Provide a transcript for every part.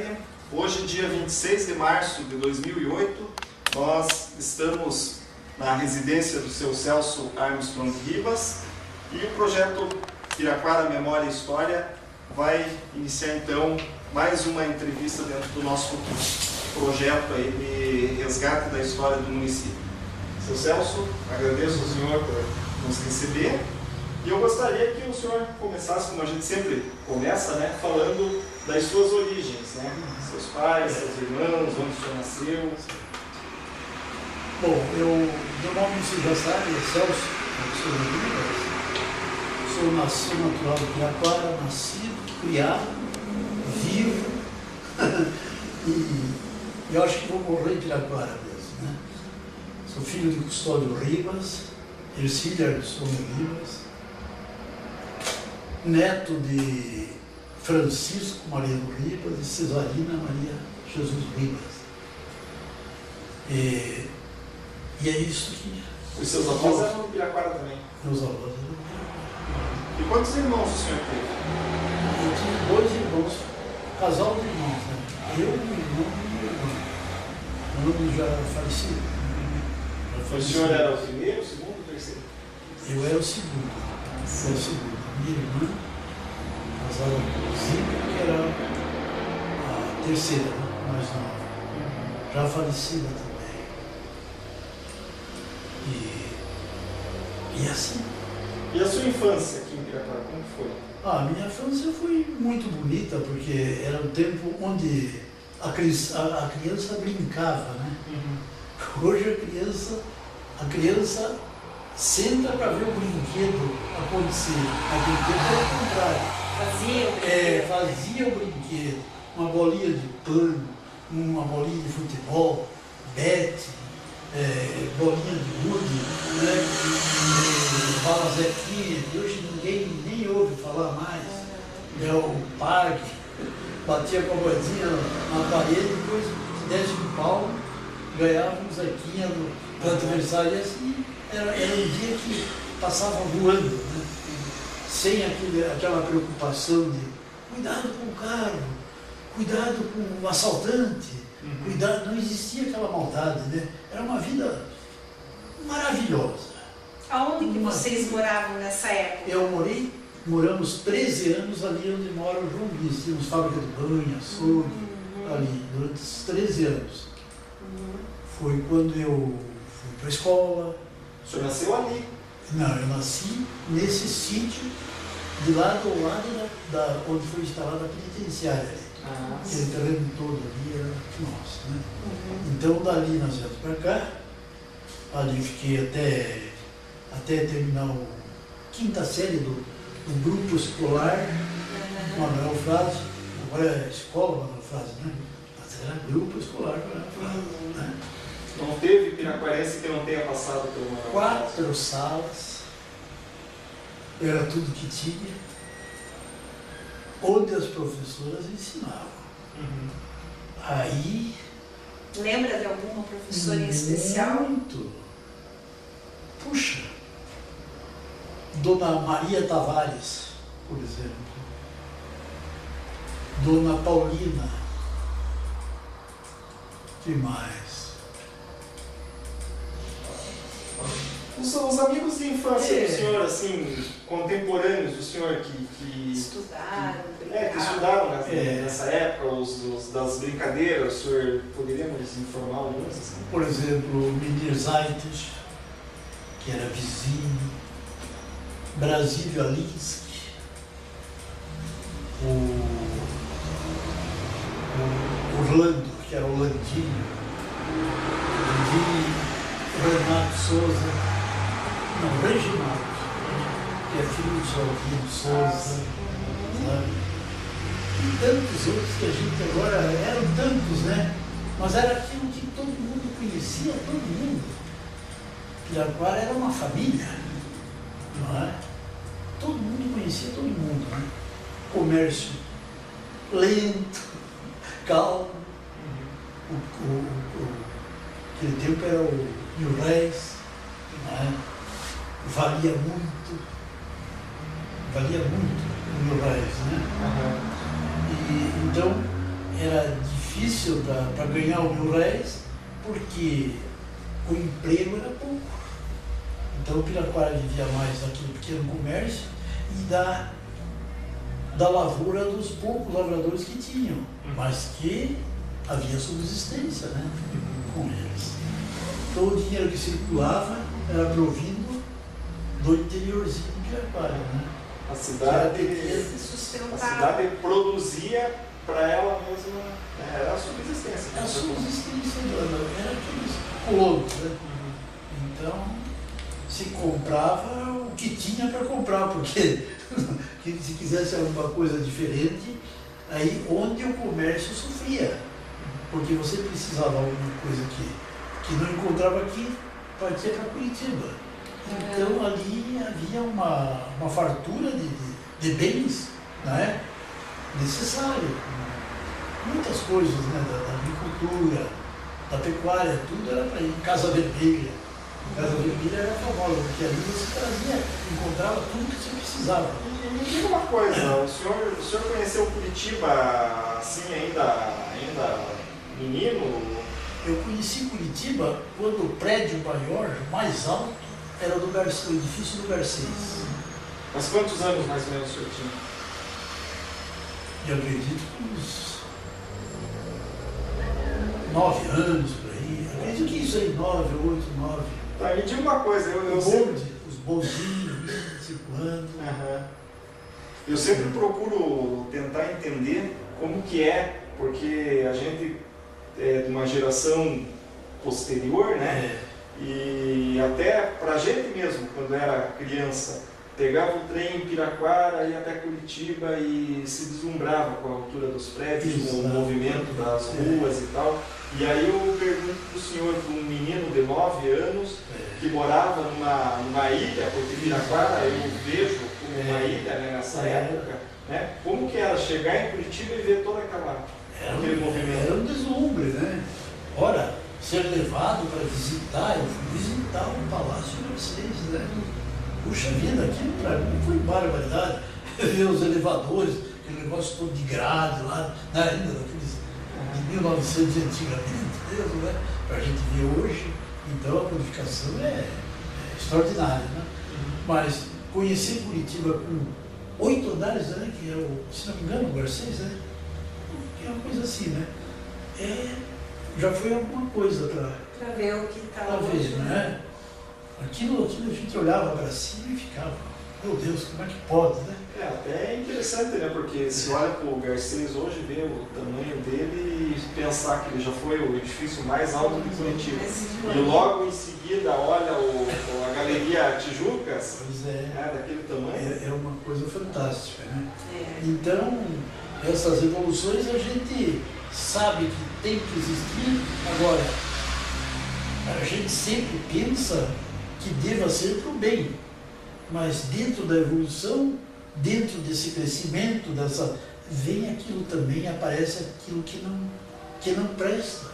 tarde. Hoje, dia 26 de março de 2008, nós estamos na residência do seu Celso Armstrong Ribas e o projeto Piraquara Memória e História vai iniciar então mais uma entrevista dentro do nosso projeto aí de resgate da história do município. Seu Celso, agradeço ao senhor por nos receber e eu gostaria que o senhor começasse, como a gente sempre começa, né, falando das suas origens, né? Seus pais, seus irmãos, onde o senhor nasceu. Bom, meu nome você já sabe, é Celso, sou natural de Piraquara, nascido, criado, vivo, e eu acho que vou morrer em Piraquara mesmo, né? Sou filho de Custódio Ribas, Ercília Custódio Ribas, neto de Francisco Mariano Ribas e Cesarina Maria Jesus Ribas. E é isso que... Os seus avós eram de Piraquara também? Meus avós eram de Piraquara. E quantos irmãos o senhor teve? Eu tive 2 irmãos, casal de irmãos, né? Eu, meu irmão e minha irmã. Meu irmão já falecido. O senhor era o primeiro, o segundo ou o terceiro? Eu era o segundo. Eu era o segundo. Minha irmã, casada com Zica, que era a terceira, né? Mais nova. Já falecida também. E assim. E a sua infância aqui em Piraquara, como foi? A minha infância foi muito bonita, porque era um tempo onde a criança brincava, né? Hoje a criança senta para ver o brinquedo acontecer. Naquele tempo era o contrário. Fazia o brinquedo. Uma bolinha de pano, uma bolinha de futebol, bete, bolinha de gude, né? Bala Zequinha, que hoje ninguém nem ouve falar mais. É o parque, batia com a moedinha na parede, depois desse um pau, ganhava um Zequinha do adversário, e assim era um dia que passava voando, né? Sem aquela preocupação de cuidado com o carro, cuidado com o assaltante, cuidado, não existia aquela maldade, né? Era uma vida maravilhosa. Aonde que vocês moravam nessa época? Moramos 13 anos ali onde mora o João Bis. Tínhamos fábrica de banho, açougue, ali, durante esses 13 anos. Foi quando eu fui para a escola. O senhor nasceu ali? Não, eu nasci nesse sítio, de lado ao lado onde foi instalada a penitenciária ali. Aquele terreno todo ali era nosso, né? Então dali nós viemos para cá, ali fiquei até terminar a 5ª série do grupo escolar Manuel Frade. Agora é escola Manuel Frade, né? Mas era grupo escolar Manuel Frade, né? Não teve piraquarense que não tenha passado pelo Manuel Frade? 4 salas, era tudo que tinha, onde as professoras ensinavam. Aí... Lembra de alguma professora em especial? Muito. Puxa, Dona Maria Tavares, por exemplo, Dona Paulina, que mais? Os amigos de infância do senhor, assim, contemporâneos do senhor que Estudaram, que estudaram nessa época, das brincadeiras, o senhor poderia nos informar alguns? Assim? Por exemplo, Minir Zaites, que era vizinho, Brasílio Alinsky, o Orlando, que era o Landinho, Renato Souza, não, Reginaldo, que é filho de Joaquim Souza, sabe? E tantos outros que a gente agora, eram tantos, né? Mas era aquilo que todo mundo conhecia, todo mundo. Piraquara era uma família, não é? Todo mundo conhecia todo mundo, né? Comércio lento, calmo. Aquele tempo era o Mil-Réis, né? Valia muito o Mil-Réis, né? E, então, era difícil para ganhar o R$1.000, porque o emprego era pouco. Então o Piraquara vivia mais daquele pequeno comércio e da lavoura dos poucos lavradores que tinham, mas que havia subsistência, né, com eles. Então o dinheiro que circulava era provindo do interiorzinho de Piraquara, né? A cidade produzia para ela mesma, era a subsistência. A subsistência era aqueles colonos, né? Então se comprava o que tinha para comprar, porque se quisesse alguma coisa diferente, aí onde o comércio sofria, porque você precisava de alguma coisa que não encontrava aqui, partia para Curitiba. Então ali havia uma fartura de bens, né, necessários, muitas coisas, né, da agricultura, da pecuária, tudo era para ir. Casa Vermelha. Casa Vermelha era famosa, porque ali você trazia, encontrava tudo que você precisava. E me diga uma coisa, o senhor conheceu Curitiba assim ainda menino? Eu conheci Curitiba quando o prédio maior, mais alto, era o edifício do Garcês. Mas quantos anos mais ou menos o senhor tinha? Eu acredito que uns 9 anos por aí. Eu acredito que isso aí, 9, 8, 9. Tá, me diga uma coisa, os bondinhos circulando. Eu sempre procuro tentar entender como que é, porque a gente é de uma geração posterior, né? E até pra gente mesmo, quando era criança, pegava o trem em Piraquara, ia até Curitiba e se deslumbrava com a altura dos prédios, com o movimento das ruas e tal. E aí eu pergunto para o senhor, para um menino de 9 anos, que morava numa ilha, porque Piraquara eu vejo como uma ilha, né, nessa época, né? Como que era chegar em Curitiba e ver toda aquele movimento? Era um deslumbre, né? Ora, ser levado para visitar, eu fui visitar o Palácio Garcês, né? Puxa vida, aquilo para mim foi barbaridade. Ver os elevadores, aquele negócio todo de grade lá, ainda daqueles de 1900 antigamente, mesmo, né? Para a gente ver hoje, então a modificação é extraordinária, né? Mas conhecer Curitiba com 8 andares, né? Que é se não me engano, o Garcês, né? Que é uma coisa assim, né? Já foi alguma coisa para ver o que está hoje, né? Aquilo a gente olhava para cima e ficava, meu Deus, como é que pode, né? Até é interessante, né? Porque se olha para o Garcês hoje, vê o tamanho dele e pensar que ele já foi o edifício mais alto de Curitiba. E logo em seguida olha a Galeria Tijucas, daquele tamanho. É uma coisa fantástica, né? Então, essas evoluções a gente sabe que tem que existir. Agora, a gente sempre pensa que deva ser para o bem, mas dentro da evolução, dentro desse crescimento, vem aquilo também, aparece aquilo que não presta,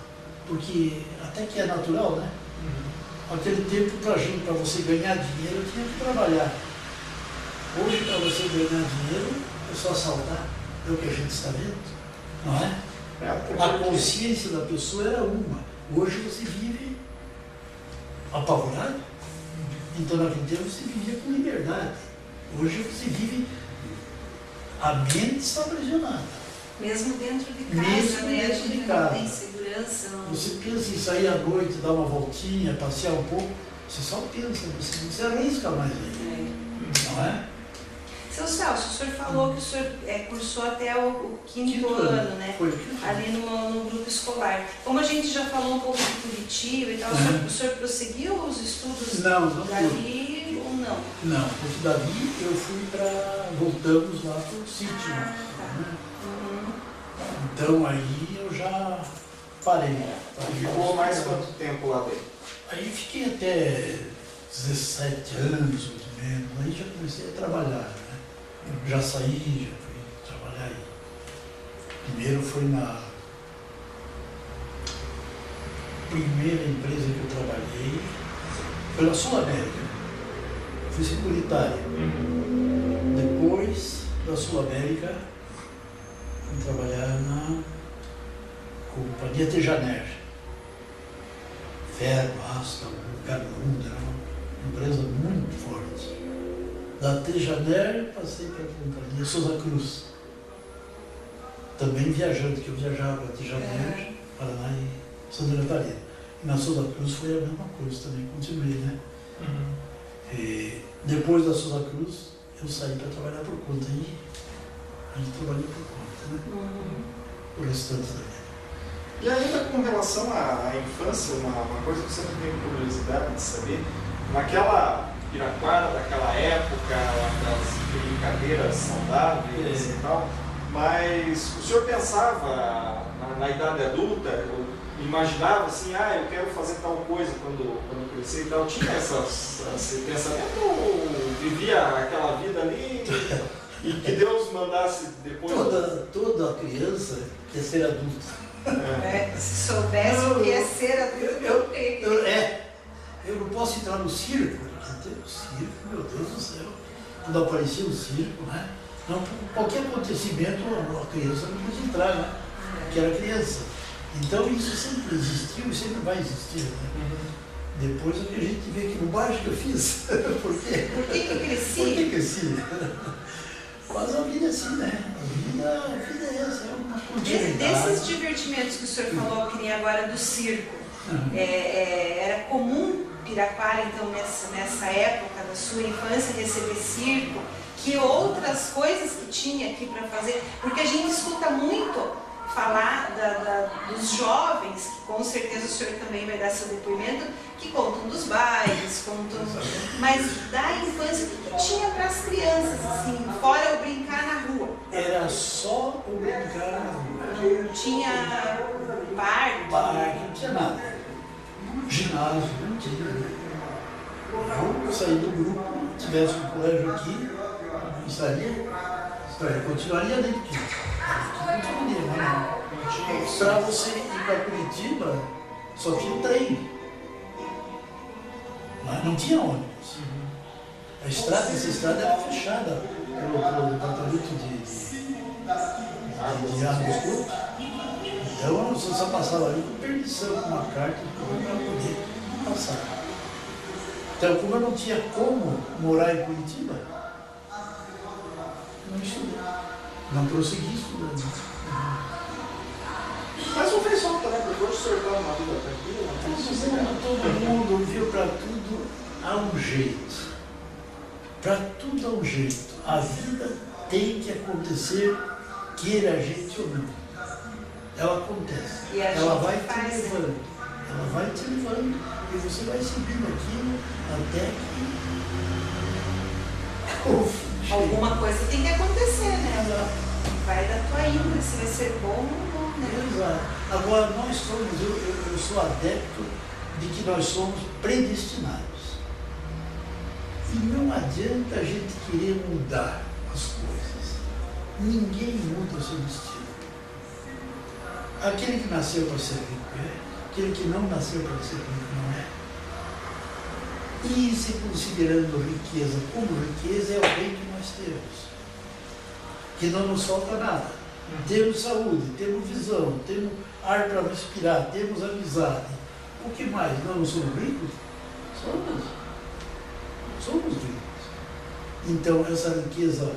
porque até que é natural, né? Aquele tempo para você ganhar dinheiro tinha que trabalhar. Hoje, para você ganhar dinheiro, é só saudar, é o que a gente está vendo, não é? A consciência da pessoa era uma, hoje você vive apavorado. Então, naquele tempo, você vivia com liberdade. Hoje, você vive... A mente está aprisionada. Mesmo dentro de casa, Mesmo né? dentro de Não casa. tem segurança. Não... Você pensa em sair à noite, dar uma voltinha, passear um pouco. Você só pensa, você não se arrisca mais aí. Não é? Seu Celso, o senhor falou que o senhor cursou até o quinto ano, né? Foi. Ali no grupo escolar. Como a gente já falou um pouco de Curitiba e tal, o senhor prosseguiu os estudos dali ou não? Não, porque dali eu fui voltamos lá para o sítio. Tá. Né? Então aí eu já parei. Ficou mais quanto tempo lá dentro? Aí fiquei até 17 anos, mais ou menos. Aí já comecei a trabalhar, né? Já saí, já fui trabalhar aí. Primeiro foi na primeira empresa que eu trabalhei, pela Sul América. Fui securitário. Depois da Sul América, fui trabalhar Companhia Tejaner, Ferro, Asta, Carmundo, era uma empresa muito forte. Da Tejaner passei para a Companhia Souza Cruz, também viajante, que eu viajava para Tejaner, Paraná e Santa Catarina. E na Souza Cruz foi a mesma coisa também, continuei, né? E depois da Souza Cruz, eu saí para trabalhar por conta e a gente trabalhou por conta, né? O restante da vida. E ainda com relação à infância, uma coisa que eu sempre tenho curiosidade de saber, naquela Piraquara daquela época, das brincadeiras saudáveis e tal, mas o senhor pensava na idade adulta, imaginava assim, eu quero fazer tal coisa quando crescer e tal, tinha esse pensamento ou vivia aquela vida ali e que Deus mandasse depois? Toda criança quer ser adulta. Se soubesse o que é ser adulto, eu não posso entrar no circo, porque tem o circo, meu Deus do céu, quando aparecia o circo, né? Não, qualquer acontecimento a criança não podia entrar, né? Porque era criança. Então isso sempre existiu e sempre vai existir, né? Depois é que a gente vê que bobagem que eu fiz. Por quê? Por que cresci? Por que cresci? Mas a vida é assim, né? A vida é essa, é uma continuidade. Desses divertimentos que o senhor falou, que nem agora do circo, era comum Piraquara, então, nessa época da sua infância, receber circo? Que outras coisas que tinha aqui para fazer? Porque a gente escuta muito falar dos jovens, que com certeza o senhor também vai dar seu depoimento, que contam dos bailes, mas da infância, o que tinha para as crianças, assim, fora o brincar na rua? Era só o brincar na rua. Não tinha parque? Não tinha nada. Ginásio, não tinha. Eu saí do grupo, tivesse um colégio aqui, continuaria dentro aqui. Para você ir para Curitiba, só tinha trem. Mas não tinha ônibus. Essa estrada era fechada pelo departamento de águas curtas. Então você só passava ali com permissão, com uma carta para poder passar. Então, como eu não tinha como morar em Curitiba, não estudei. Não prossegui estudando. Mas não fez falta, né? Porque hoje o senhor está numa vida tranquila, todo mundo viu para tudo há um jeito. Para tudo há um jeito. A vida tem que acontecer, queira a gente ou não. Ela acontece. Ela vai te levando. Ela vai te levando. E você vai seguindo aquilo até que alguma coisa tem que acontecer, né? Vai da tua índole, se vai ser bom ou não, né? Exato. Agora, nós somos, eu sou adepto de que nós somos predestinados. E não adianta a gente querer mudar as coisas. Ninguém muda o seu destino. Aquele que nasceu para ser rico é. Aquele que não nasceu para ser rico não é. E se considerando riqueza como riqueza, é o bem que nós temos. Que não nos falta nada. Temos saúde, temos visão, temos ar para respirar, temos amizade. O que mais? Nós não somos ricos? Somos ricos. Então, essa riqueza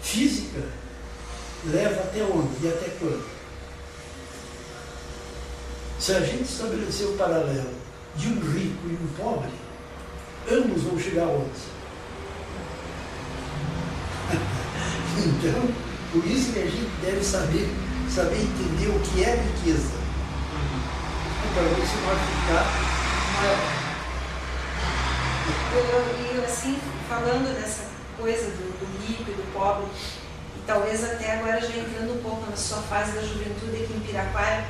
física leva até onde e até quando? Se a gente estabelecer o paralelo de um rico e um pobre, ambos vão chegar onde? Então, por isso que a gente deve saber entender o que é riqueza. Para você não ficar E assim, falando dessa coisa do rico e do pobre, e talvez até agora já entrando um pouco na sua fase da juventude aqui em Piraquara,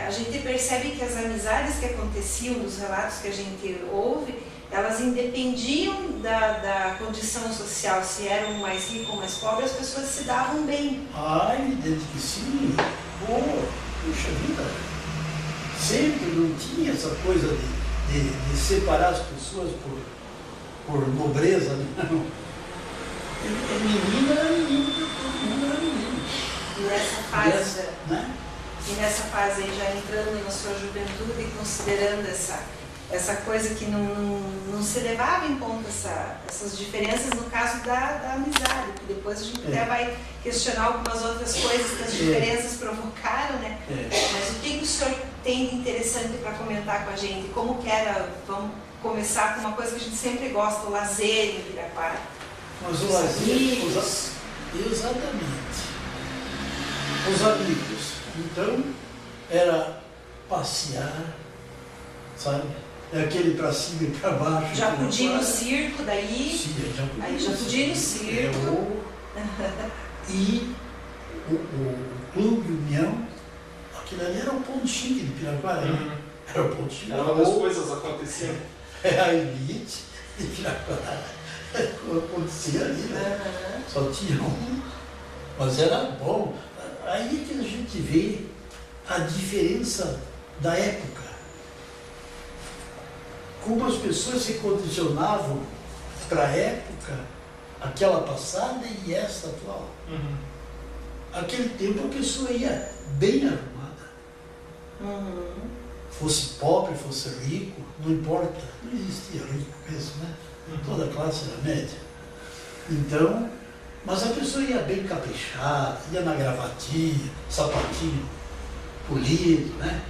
a gente percebe que as amizades que aconteciam, dos relatos que a gente ouve, elas independiam da condição social, se eram mais ricos ou mais pobres, as pessoas se davam bem. Evidente que sim. Puxa vida, sempre não tinha essa coisa de separar as pessoas por nobreza, não. Menina era menino, todo mundo era menino. E nessa fase, né? e nessa fase aí já entrando na sua juventude e considerando essa coisa que não se levava em conta essas diferenças no caso da amizade, que depois a gente até vai questionar algumas outras coisas que as diferenças provocaram, né? Mas o que o senhor tem de interessante para comentar com a gente? Como que era, vamos começar com uma coisa que a gente sempre gosta, o lazer em Piraquara. Mas o lazer, exatamente, os amigos. Então, era passear, sabe? Aquele para cima e para baixo. Já podia ir no circo daí? Sim, já podia. Aí já podia ir no circo. E o Clube União, aquilo ali era o ponto chique de Piraquara, né? Era o ponto chique. Era uma das coisas acontecendo. É a elite de Piraquara. Acontecia ali, né? Só tinha um. Mas era bom. Aí que a gente vê a diferença da época. Como as pessoas se condicionavam para a época, aquela passada e esta atual. Aquele tempo a pessoa ia bem arrumada. Fosse pobre, fosse rico, não importa. Não existia rico mesmo, né? Toda a classe era média. Então, mas a pessoa ia bem caprichada, ia na gravatinha, sapatinho polido, né?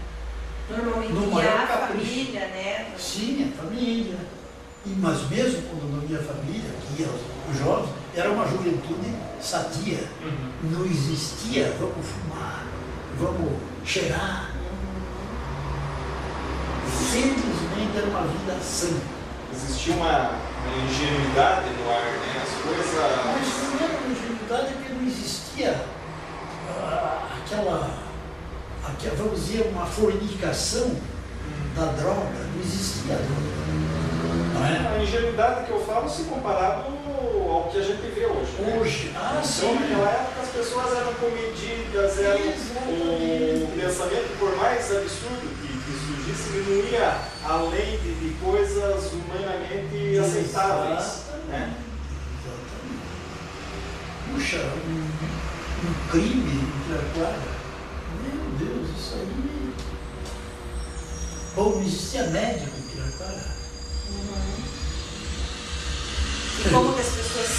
Normalmente No ia maior a capricho. família, né? Sim, a família. Mas mesmo quando não ia família, que ia os jovens, era uma juventude sadia. Não existia, vamos fumar, vamos cheirar. Felizmente era uma vida sã. Existia uma ingenuidade no ar, né? As coisas... Mas não era uma ingenuidade porque não existia aquela, vamos dizer, uma fornicação da droga. Não existia droga. Não é? A ingenuidade que eu falo se comparado ao que a gente vê hoje. Né? Hoje, então, sim. naquela época as pessoas eram comedidas, o pensamento, por mais absurdo que surgisse, ele não ia além de coisas humanamente aceitáveis. Né? Exatamente. Puxa, um crime em Piraquara. Meu Deus, isso aí. Bom, não existia médico em Piraquara. E como que as pessoas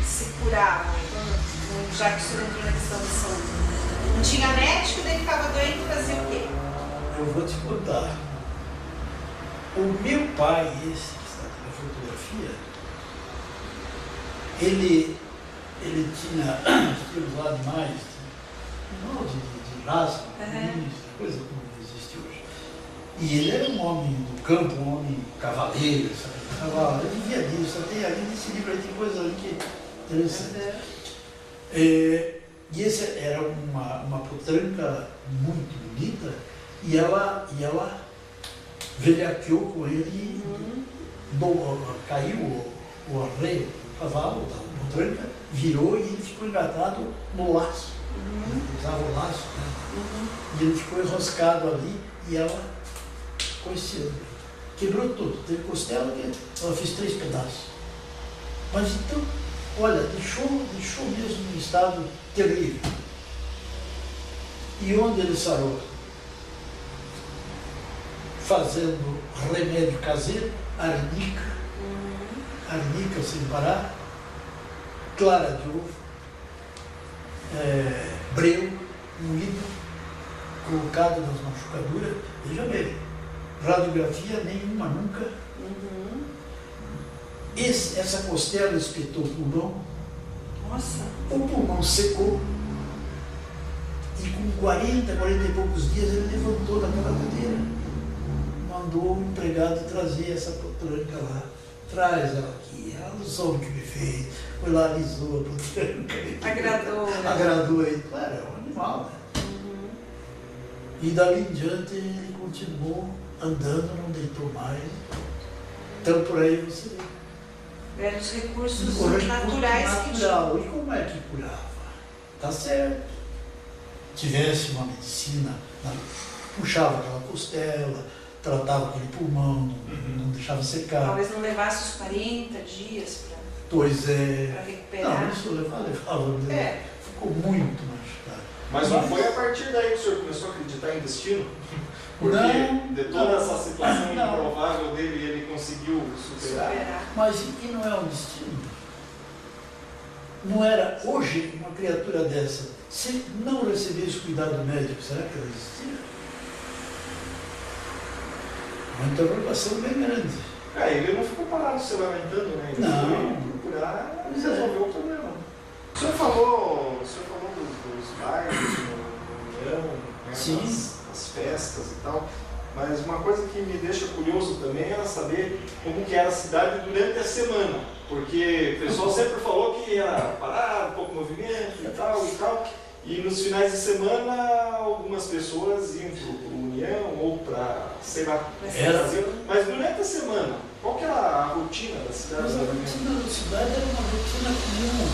se curavam, já que o senhor entrou na questão da saúde? Não tinha médico, daí ficava doente e fazia o quê? Eu vou te contar. O meu pai, esse que está aqui na fotografia, ele tinha estilos lá demais, não, de raça, coisa como existe hoje. E ele era um homem do campo, um homem cavaleiro, sabe? Ele vivia disso, até ali nesse livro aí tem coisa ali que é interessante. E esse era uma potranca muito bonita, e ela velhaqueou com ele, caiu o arreio do cavalo, da potranca, virou e ele ficou engatado no laço. Usava o laço, né? E ele ficou enroscado ali e ela ficou esse ano. Quebrou tudo, teve costela que ela fez 3 pedaços. Mas então, olha, deixou mesmo em estado terrível. E onde ele sarou? Fazendo remédio caseiro, arnica sem parar, clara de ovo, breu, moído, colocado nas machucaduras, veja bem. Radiografia nenhuma nunca. Essa costela espetou o pulmão. Nossa. O pulmão secou. E com 40 e poucos dias ele levantou daquela cadeira. Mandou o empregado trazer essa potranca lá. Traz ela aqui. Ela não soube o que me fez. Foi lá, alisou a potranca. Agradou, né? Agradou aí. Claro, é um animal, né? E dali em diante ele continuou andando, não deitou mais. Então por aí você vê. Eram os recursos naturais que tinham. E como é que curava? Tá certo. Tivesse uma medicina, puxava aquela costela, tratava aquele pulmão, não deixava secar. Talvez não levasse os 40 dias Pois é. Para recuperar. Não, isso levava. Ficou muito machucado. Mas não foi a partir daí que o senhor começou a acreditar em destino? Porque Não, de toda não, essa situação não. improvável dele, ele conseguiu superar? Mas e não é um destino? Não era hoje uma criatura dessa, se não recebesse cuidado médico, será que ela existia? Uma interrogação bem grande. Ele não ficou parado se lamentando, né? Ele Não. foi procurar e Pois é. resolveu o problema. O senhor falou dos bailes no União, né? Sim. As festas e tal, mas uma coisa que me deixa curioso também era saber como que era a cidade durante a semana, porque o pessoal sempre falou que era parado, pouco movimento e tal, e nos finais de semana algumas pessoas iam para o União ou para, sei lá, Brasil, mas durante a semana, qual que era a rotina da cidade? Mas a rotina da cidade era uma rotina comum.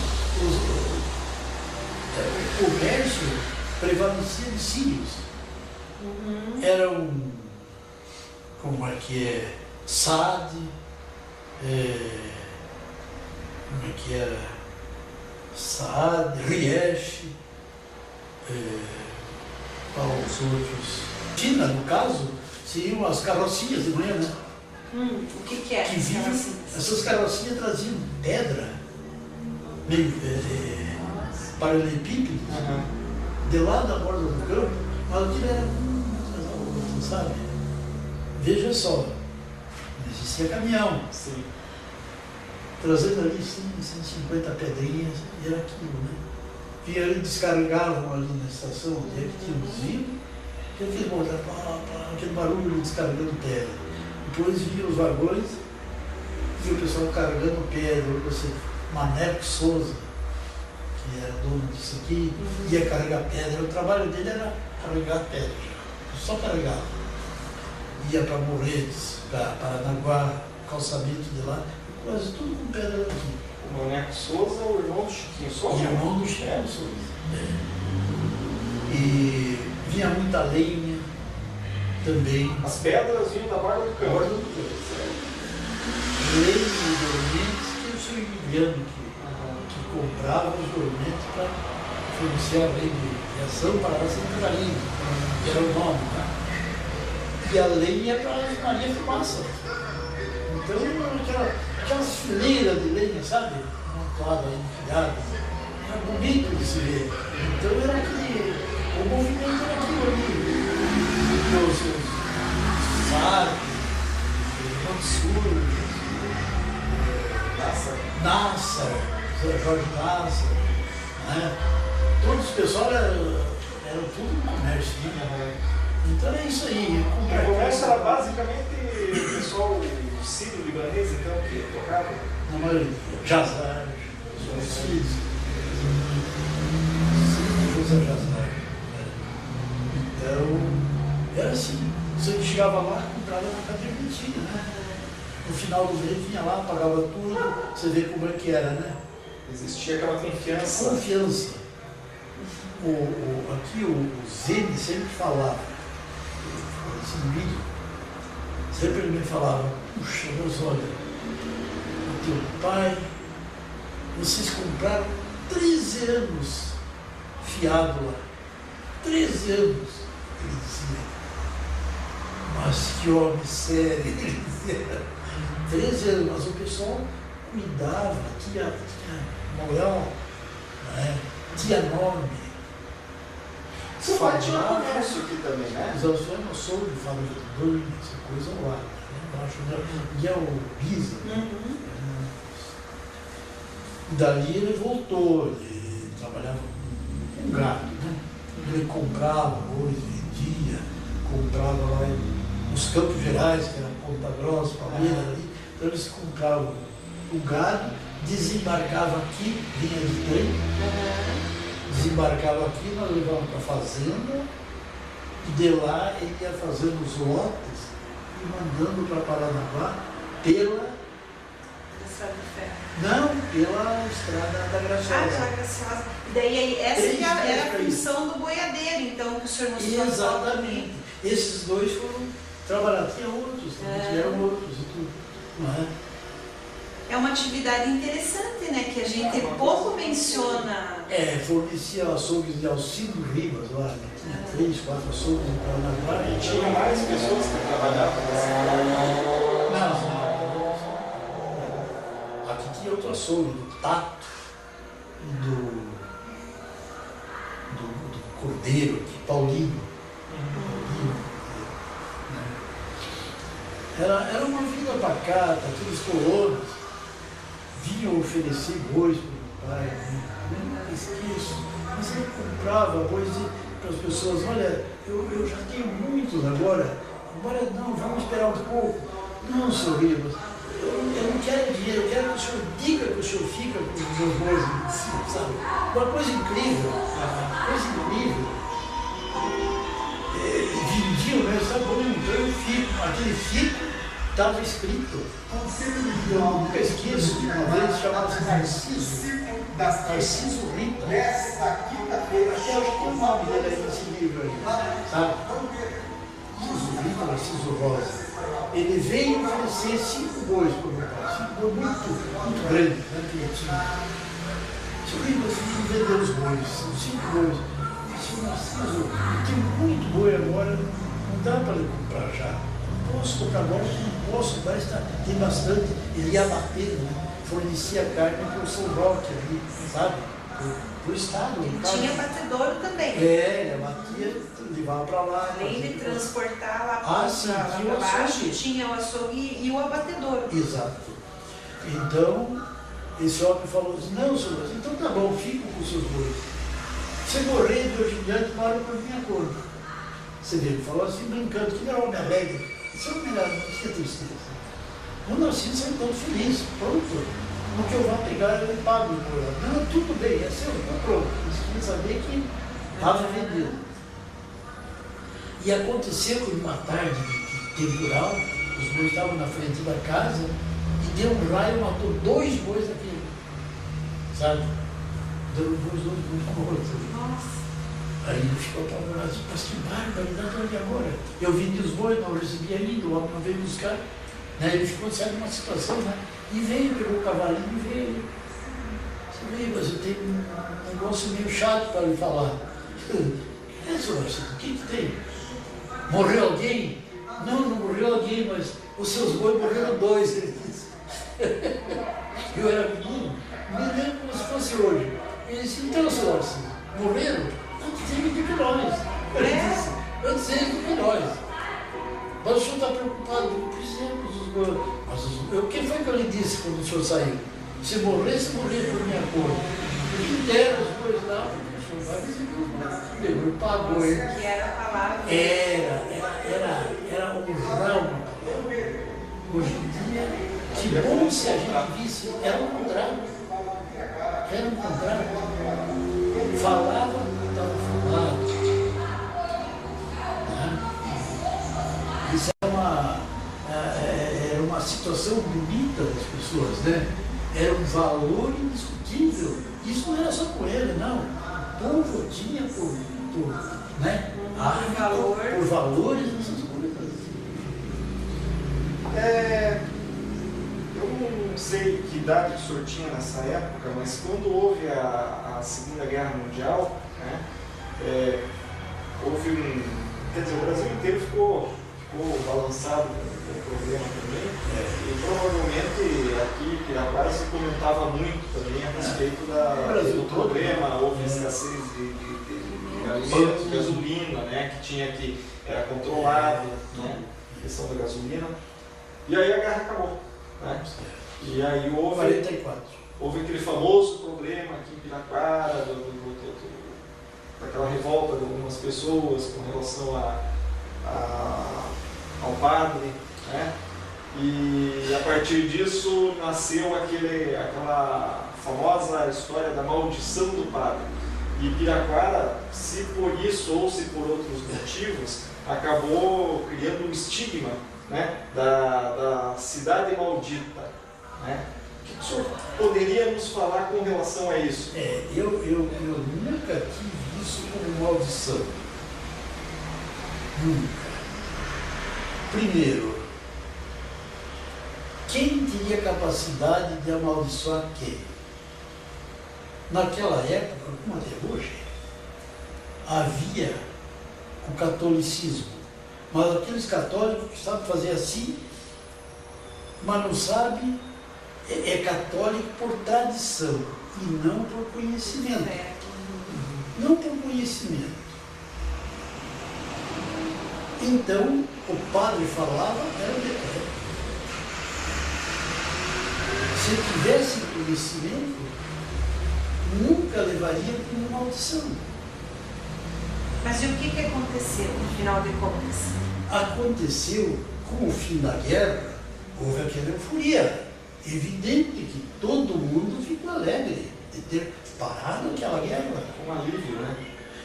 O comércio prevalecia de sírios. Era como é que é, Sade, como é que era, Sade, Riech, qual os outros? China, no caso, seriam as carrocinhas de manhã, né? O que é? Que vinham, essas carrocinhas traziam pedra, meio paralelepípedos, de lá da borda do campo, mas aquilo era sabe? Veja só, não existia caminhão. Sim. Trazendo ali 150 pedrinhas, e era aquilo, né? E eles descarregavam ali na estação, onde é que tinha os rios, e aquele monte, aquele barulho descarregando pedra. Depois vinham os vagões, e o pessoal carregando pedra, você, Maneco Souza, que era dono disso aqui, ia carregar pedra. O trabalho dele era carregar pedra, só carregava. Ia para Morretes, para Paranaguá, calçamento de lá, quase tudo com pedra daqui. O Maneco Souza, o irmão do Chiquinho Souza? Irmão do Chiquinho Souza. E vinha muita lenha também. As pedras vinham da borda do campo. Borda do campo. Lenha e dormentes, que o senhor Guilherme que comprava os dormentes para financiar a lei de ação para a Santa Catarina, que era o nome, né? E a lenha para Maria Fumaça. Então, aquelas fileiras de lenha, sabe? Montada, empilhada. Era bonito de se ver. Então, era aquele. O movimento era aquilo ali. Os sacos, Mansur, Nassar, Jorge Nassar, né? Todos os pessoal eram tudo no comércio, né? Então é isso aí. O comércio era basicamente o pessoal sírio-libanês, então, que tocava? Na maioria, Jazar, José Jazar. Então, era assim. Você chegava lá e comprava na caderneta, né? No final do mês vinha lá, pagava tudo, você vê como é que era, né? Existia aquela confiança. Confiança. Aqui o Zene sempre falava, esse vídeo, sempre ele me falava, puxa, mas olha, o teu pai, vocês compraram 13 anos fiado lá. 13 anos, ele dizia. Mas que homem sério, ele dizia. 13 anos, mas o pessoal cuidava, tinha moral, né? Tinha nome. Você pode tirar comércio aqui também, né? Os anciões não sou de fábrica de banho, essa coisa lá. E é o Giza. E dali ele voltou, ele trabalhava com gado, né? Ele comprava hoje, vendia, comprava lá nos Campos Gerais, que era Ponta Grossa, Palmeira ali. Então eles compravam o gado, desembarcava aqui, vinha de trem. Desembarcava aqui, nós levávamos para a fazenda, e de lá ele ia fazendo os lotes e mandando para Paranaguá pela... Estrada de Ferro. Não, pela Estrada da Graciosa. Da Graciosa. E daí essa era a função do boiadeiro, então, que o senhor mostrou. Exatamente. Esses dois foram trabalhar. Tinha outros, tiveram outros e tudo. Não é? é uma atividade interessante, né? Que a gente pouco menciona. Fornecia açougues de Alcindo Ribas lá, né? Tinha 3, 4 açougues em Paranaguá. E tinha mais pessoas que trabalhavam nessa área? Não. Aqui tinha outro açougue, do Tato e do Cordeiro, aqui, Paulinho. Era uma vida pacata, aqueles colonos vinham oferecer bois para o pai, não esqueço, mas ele comprava bois para as pessoas, olha, eu já tenho muitos agora não, vamos esperar um pouco. Não, seu Ribas, eu não quero dinheiro, eu quero que o senhor diga que o senhor fica com os meus bois, sabe? Uma coisa incrível, vendiam, né? Sabe como então eu fico, aquele fico estava escrito, eu nunca esqueço de uma vez, chamava-se Narciso Rita, até acho que tem o nome dele aí nesse livro aí, sabe? Narciso Rita, Narciso Rosa. Ele veio oferecer 5 bois para o meu pai, 5 bois muito grandes, né, que ele tinha. Seu Ribas, eu vender os bois, 5 bois. Disse, Narciso, eu tenho muito boi agora, não dá para ele comprar já. Não posso comprar agora, não posso, mas tem bastante. Ele ia bater, né? Fornecia carne para o São Roque ali, sabe? Para o estado. E tinha batedouro também. Ele batia, levava para lá. Além de transportar lá para baixo, tinha o açougue e o abatedouro. Exato. Então, esse homem falou assim, não, senhor, então tá bom, fica com os seus bois. Você morrer de hoje em diante, mora por minha conta. Você vê, ele falou assim, brincando, que era homem alegre. Esse homem não tinha tristeza. O Narciso saiu todo feliz, pronto. No que eu vou pegar, eu pago por ela. Não, tudo bem, é seu, comprou. Eles queriam saber que estava vendido. E aconteceu que uma tarde de temporal, os bois estavam na frente da casa e deu um raio e matou 2 bois daquele. Sabe? Deu 2 bois mortos. Nossa. Aí ele ficou apavorado, disse, mas que barbaridade, olha agora. Eu vendi os bois, não recebi ainda, o homem não veio buscar. Ele ficou, sabe, numa situação, né? E veio, pegou o cavalinho e veio. Você veio, mas eu tenho um negócio meio chato para lhe falar. Seu Narciso, o que tem? Morreu alguém? Não, não morreu alguém, mas os seus bois morreram 2, ele disse. Eu era menino, me lembro como se fosse hoje. Ele disse, então, seu Narciso, morreram? Antes dele do que nós. Ele disse, antes dele do que nós. Mas o senhor está preocupado, fizemos os bois. O que foi que eu lhe disse quando o senhor saiu? Se morresse, morrer por minha conta. E deram os bois lá, o senhor vai receber os bois. Pegou, pagou ele. Que era a palavra. Era um ramo. Hoje em dia, que bom se a gente visse, era um contrato. Era um contrato. Falava, estava falado. Isso era uma situação bonita das pessoas, né? Era um valor indiscutível. Isso não era só com ele, não. O povo tinha né? Por valores nessas coisas. Eu não sei que idade o senhor tinha nessa época, mas quando houve a Segunda Guerra Mundial, né, houve quer dizer, o Brasil inteiro ficou balançado com o problema também, e provavelmente aqui em Piraquara se comentava muito também a respeito do problema, houve escassez de alimentos, gasolina, né, que era controlado, né, a questão da gasolina, e aí a guerra acabou, né, e aí houve aquele famoso problema aqui em Piraquara, daquela revolta de algumas pessoas com relação ao padre, né? E a partir disso nasceu aquela famosa história da maldição do padre. E Piraquara, se por isso ou se por outros motivos, acabou criando um estigma, né, da cidade maldita, né? O que o senhor poderia nos falar com relação a isso? Eu nunca tive isso como maldição. Nunca. Primeiro, quem teria capacidade de amaldiçoar quem? Naquela época, como até hoje, havia o catolicismo, mas aqueles católicos que sabem fazer assim, mas não sabem, é católico por tradição e não por conhecimento. Não por conhecimento. Então, o padre falava, era decreto. Se tivesse conhecimento, nunca levaria como maldição. Mas e o que aconteceu, no final de contas? Aconteceu, com o fim da guerra, houve aquela euforia. Evidente que todo mundo ficou alegre de ter parado aquela guerra. Um alívio, né?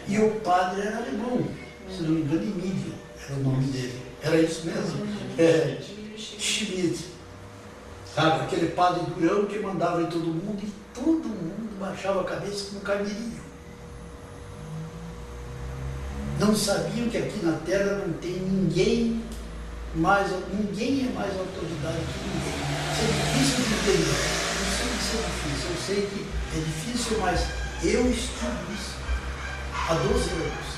E o padre era alemão, se não me engano, Emílio era o nome dele. Era isso mesmo? Schmidt. Sabe, aquele padre durão que mandava em todo mundo e todo mundo baixava a cabeça como um carneirinho. Não sabiam que aqui na Terra não tem ninguém é mais autoridade que ninguém. Isso é difícil de entender. Não sei se é difícil, eu sei que é difícil, mas eu estudo isso há 12 anos.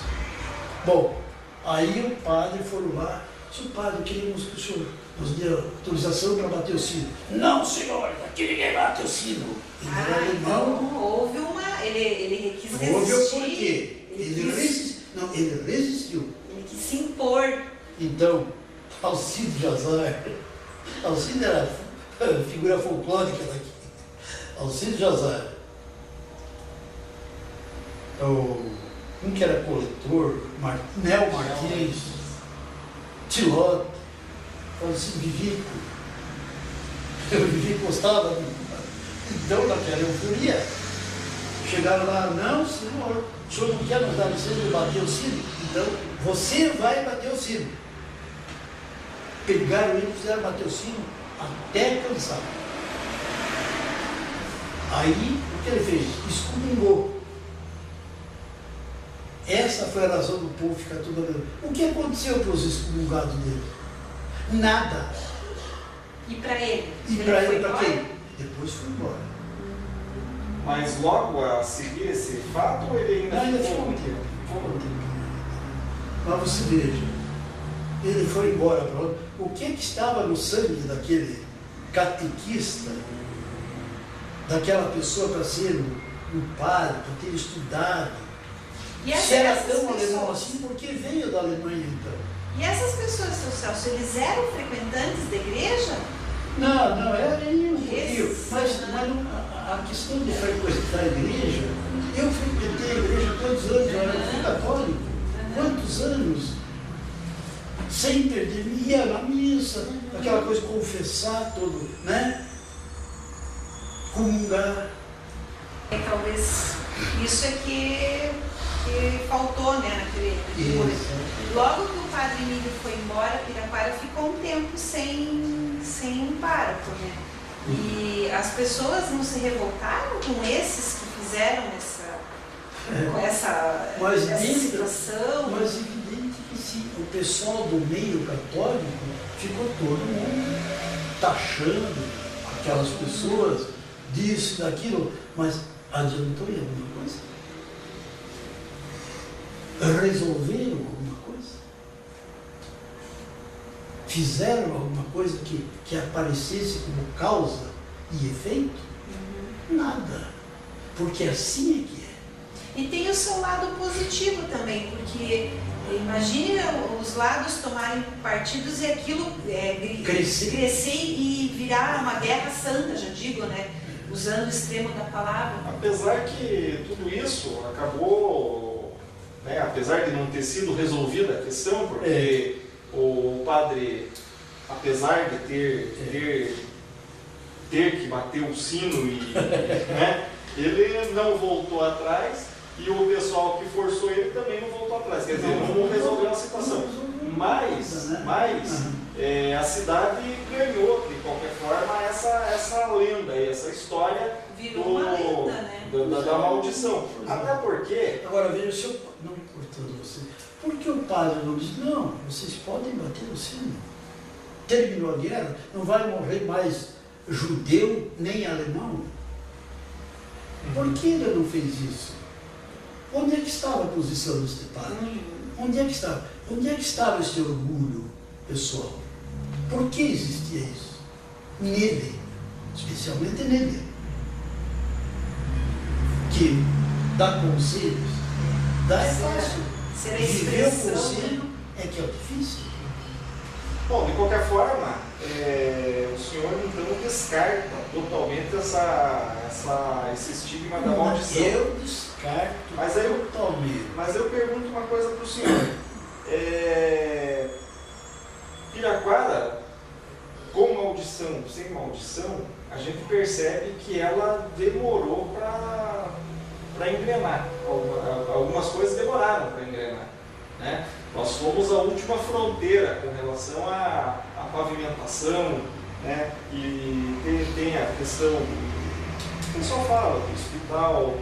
Bom, aí o padre foi lá, disse: padre, queremos que o senhor nos dê autorização para bater o sino. Não, senhor, aqui ninguém bate o sino. Ele era alemão. Então houve uma. Ele quis resistir. Houve o porquê. Ele resistiu. Ele quis se impor. Então, Alcide Jazar, Alcide era a figura folclórica daqui. Alcide Jazar, um que era coletor, Nel Martins, Tilote, Francisco Vivico. O Vivico gostava. Então, naquela euforia, chegaram lá: não, senhor, o senhor não quer nos dar licença de bater o sino? Então, você vai bater o sino. Pegaram ele e fizeram bater o sino até cansar. Aí, o que ele fez? Excomungou. Essa foi a razão do povo ficar tudo olhando. O que aconteceu para os excomungados dele? Nada. E para ele? E para ele, para quem? Depois foi embora. Mas logo a seguir esse fato, ele ainda ficou um tempo. Mas você veja, ele foi embora para lá. O que estava no sangue daquele catequista, daquela pessoa para ser um padre, para ter estudado? Se era tão alemão assim, por que veio da Alemanha então? E essas pessoas, seu Celso, eles eram frequentantes da igreja? Não, era aí um pouquinho. Mas a questão de frequentar a igreja, eu frequentei a igreja quantos anos? Eu fui católico. Quantos anos? Sem perder, ia na missa, aquela coisa de confessar todo, né? Comungar. Talvez isso é que faltou, né, naquele momento. Logo que o padre Emílio foi embora, Piraquara ficou um tempo sem um pároco, né? E as pessoas não se revoltaram com esses que fizeram essa situação? Mas evidente que sim. O pessoal do meio católico ficou todo mundo taxando aquelas pessoas disso, daquilo, mas adiantou em alguma coisa? Resolveram alguma coisa? Fizeram alguma coisa que aparecesse como causa e efeito? Nada. Porque assim é que é. E tem o seu lado positivo também, porque imagine os lados tomarem partidos e aquilo crescer e virar uma guerra santa, já digo, né? Usando o extremo da palavra. Apesar que tudo isso acabou, né, apesar de não ter sido resolvida a questão, porque o padre, apesar de ter que bater o sino, né, ele não voltou atrás, e o pessoal que forçou ele também não voltou atrás. Quer dizer, não resolveu a situação. Mas a cidade ganhou, de qualquer forma, essa lenda, essa história virou uma lenda, né? da maldição. Até porque... Agora veja, se eu não cortando você, por que o padre não diz: não, vocês podem bater o sino? Terminou a guerra, não vai morrer mais judeu nem alemão. Por que ele não fez isso? Onde é que estava a posição deste padre? Onde é que estava? Onde é que estava esse orgulho pessoal? Por que existia isso? Nele, especialmente nele, que dá conselhos, dá é fácil. Viver o conselho é que é difícil. Bom, de qualquer forma, o senhor então descarta totalmente esse estigma da maldição. Eu descarto totalmente. Mas eu pergunto uma coisa para o senhor. Piraquara, com maldição, sem maldição, a gente percebe que ela demorou para engrenar. Algumas coisas demoraram para engrenar, né? Nós fomos a última fronteira com relação à pavimentação, né? E tem a questão, o pessoal fala do hospital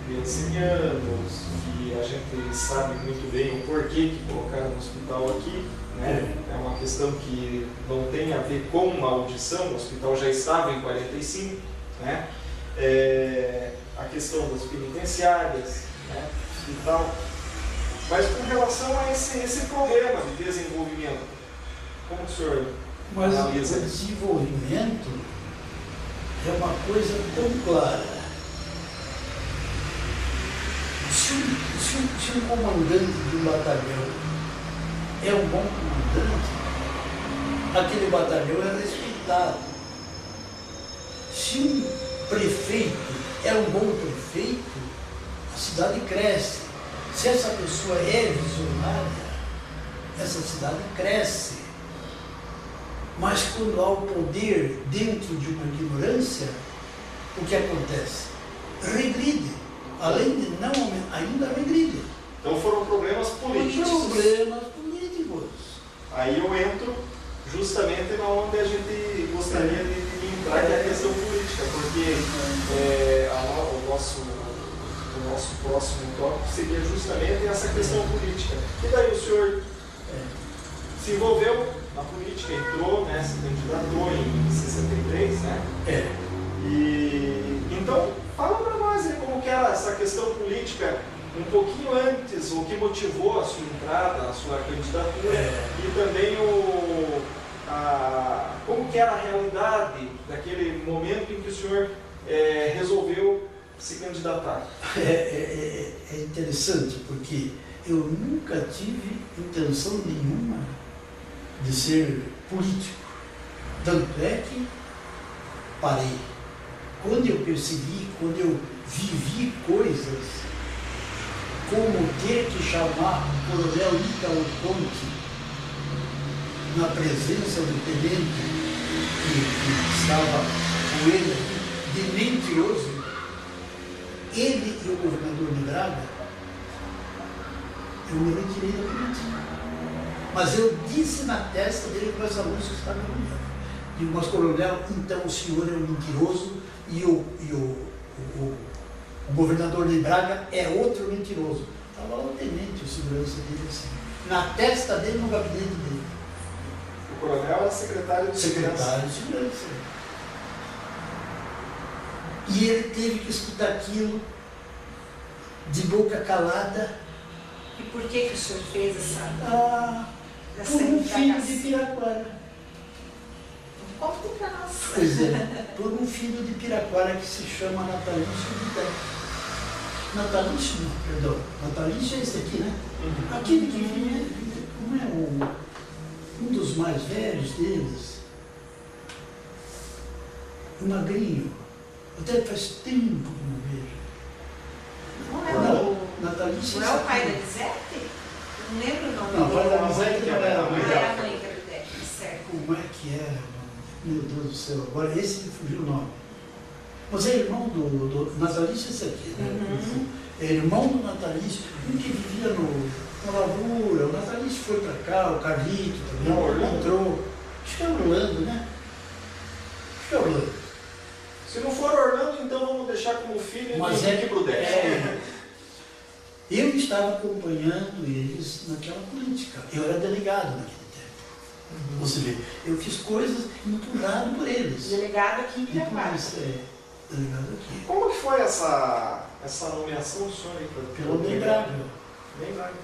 de ancianos, que a gente sabe muito bem o porquê que colocaram o hospital aqui, né? É uma questão que não tem a ver com maldição, o hospital já estava em 45, né? A questão das penitenciárias, né? E tal. Mas com relação a esse problema de desenvolvimento, como o senhor analisa? O desenvolvimento é uma coisa tão clara. Se um comandante de um batalhão é um bom comandante, aquele batalhão é respeitado. Se um prefeito é um bom prefeito, a cidade cresce. Se essa pessoa é visionária, essa cidade cresce. Mas quando há o poder dentro de uma ignorância, o que acontece? Regride. Além de não aumentar, ainda regride. Então foram problemas políticos. Problemas políticos. Aí eu entro justamente na onde a gente gostaria de entrar, que é a questão política, porque o nosso próximo tópico seria justamente essa questão política. E daí o senhor se envolveu na política, entrou, né, se candidatou em 63, né? E então, fala para nós aí como que era essa questão política um pouquinho antes, o que motivou a sua entrada, a sua candidatura, e também como que era a realidade daquele momento em que o senhor resolveu se candidatar. É interessante, porque eu nunca tive intenção nenhuma de ser político. Tanto é que parei. Quando eu percebi, quando eu vivi coisas, como ter que chamar o coronel Ítalo Conte na presença do tenente que estava com ele de mentiroso, ele e o governador de Braga, eu me retirei da política. Mas eu disse na testa dele com essa luz que está me olhando. Digo, mas coronel, então o senhor é um mentiroso e o governador de Braga é outro mentiroso. Estava lá o tenente, o segurança dele assim, na testa dele, no gabinete dele. O coronel era secretário de segurança. Secretário de segurança. E ele teve que escutar aquilo de boca calada. E por que o senhor fez essa por um filho de Piraquara. Conta para nós. Pois é, por um filho de Piraquara que se chama Natalício Vidal. Natalício, não, perdão. Natalício é esse aqui, né? Aquele que vinha, não é um dos mais velhos deles. Um magrinho. Até faz tempo que não vejo. Natalício. Não é o pai da Lisete? Não lembro o nome dele. Não, o pai da Lisete não era a mãe Não era a dela. mãe que era dela, certo. Como é que era? Meu Deus do céu, agora esse que fugiu o nome. Mas é irmão do Natalício, esse aqui, né? É irmão do Natalício, um que vivia na lavoura. O Natalício foi para cá, o Carlito também, entrou. Acho que é Orlando, né? Acho que é Orlando. Se não for Orlando, então vamos deixar como filho Mas de é Henrique Brudé. Eu estava acompanhando eles naquela política. Eu era delegado naquele tempo. Você vê, eu fiz coisas empurrado por eles. Delegado aqui em Pirapara. Delegado aqui. Como que foi essa nomeação do senhor aí? Pelo Ney Braga. Ney Braga.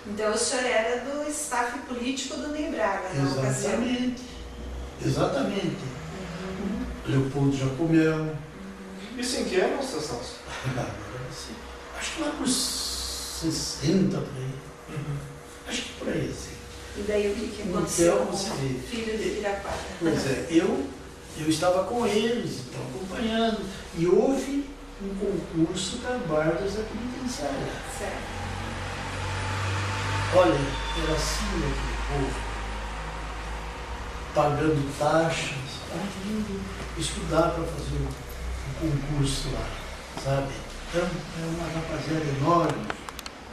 Então o senhor era do staff político do Ney Braga na ocasião. Exatamente. Leopoldo Jacomel. Isso em que ano, seu Celso? Acho que lá por 60 por aí. Acho que por aí, assim. E daí o que aconteceu Então, com o filho de Pirapara? Pois é, eu estava com eles, estava acompanhando, e houve um concurso para guardas da penitenciária. Certo. Olha, era assim aquele povo, pagando taxas, indo estudar para fazer um concurso lá, sabe? Então, é uma rapaziada enorme,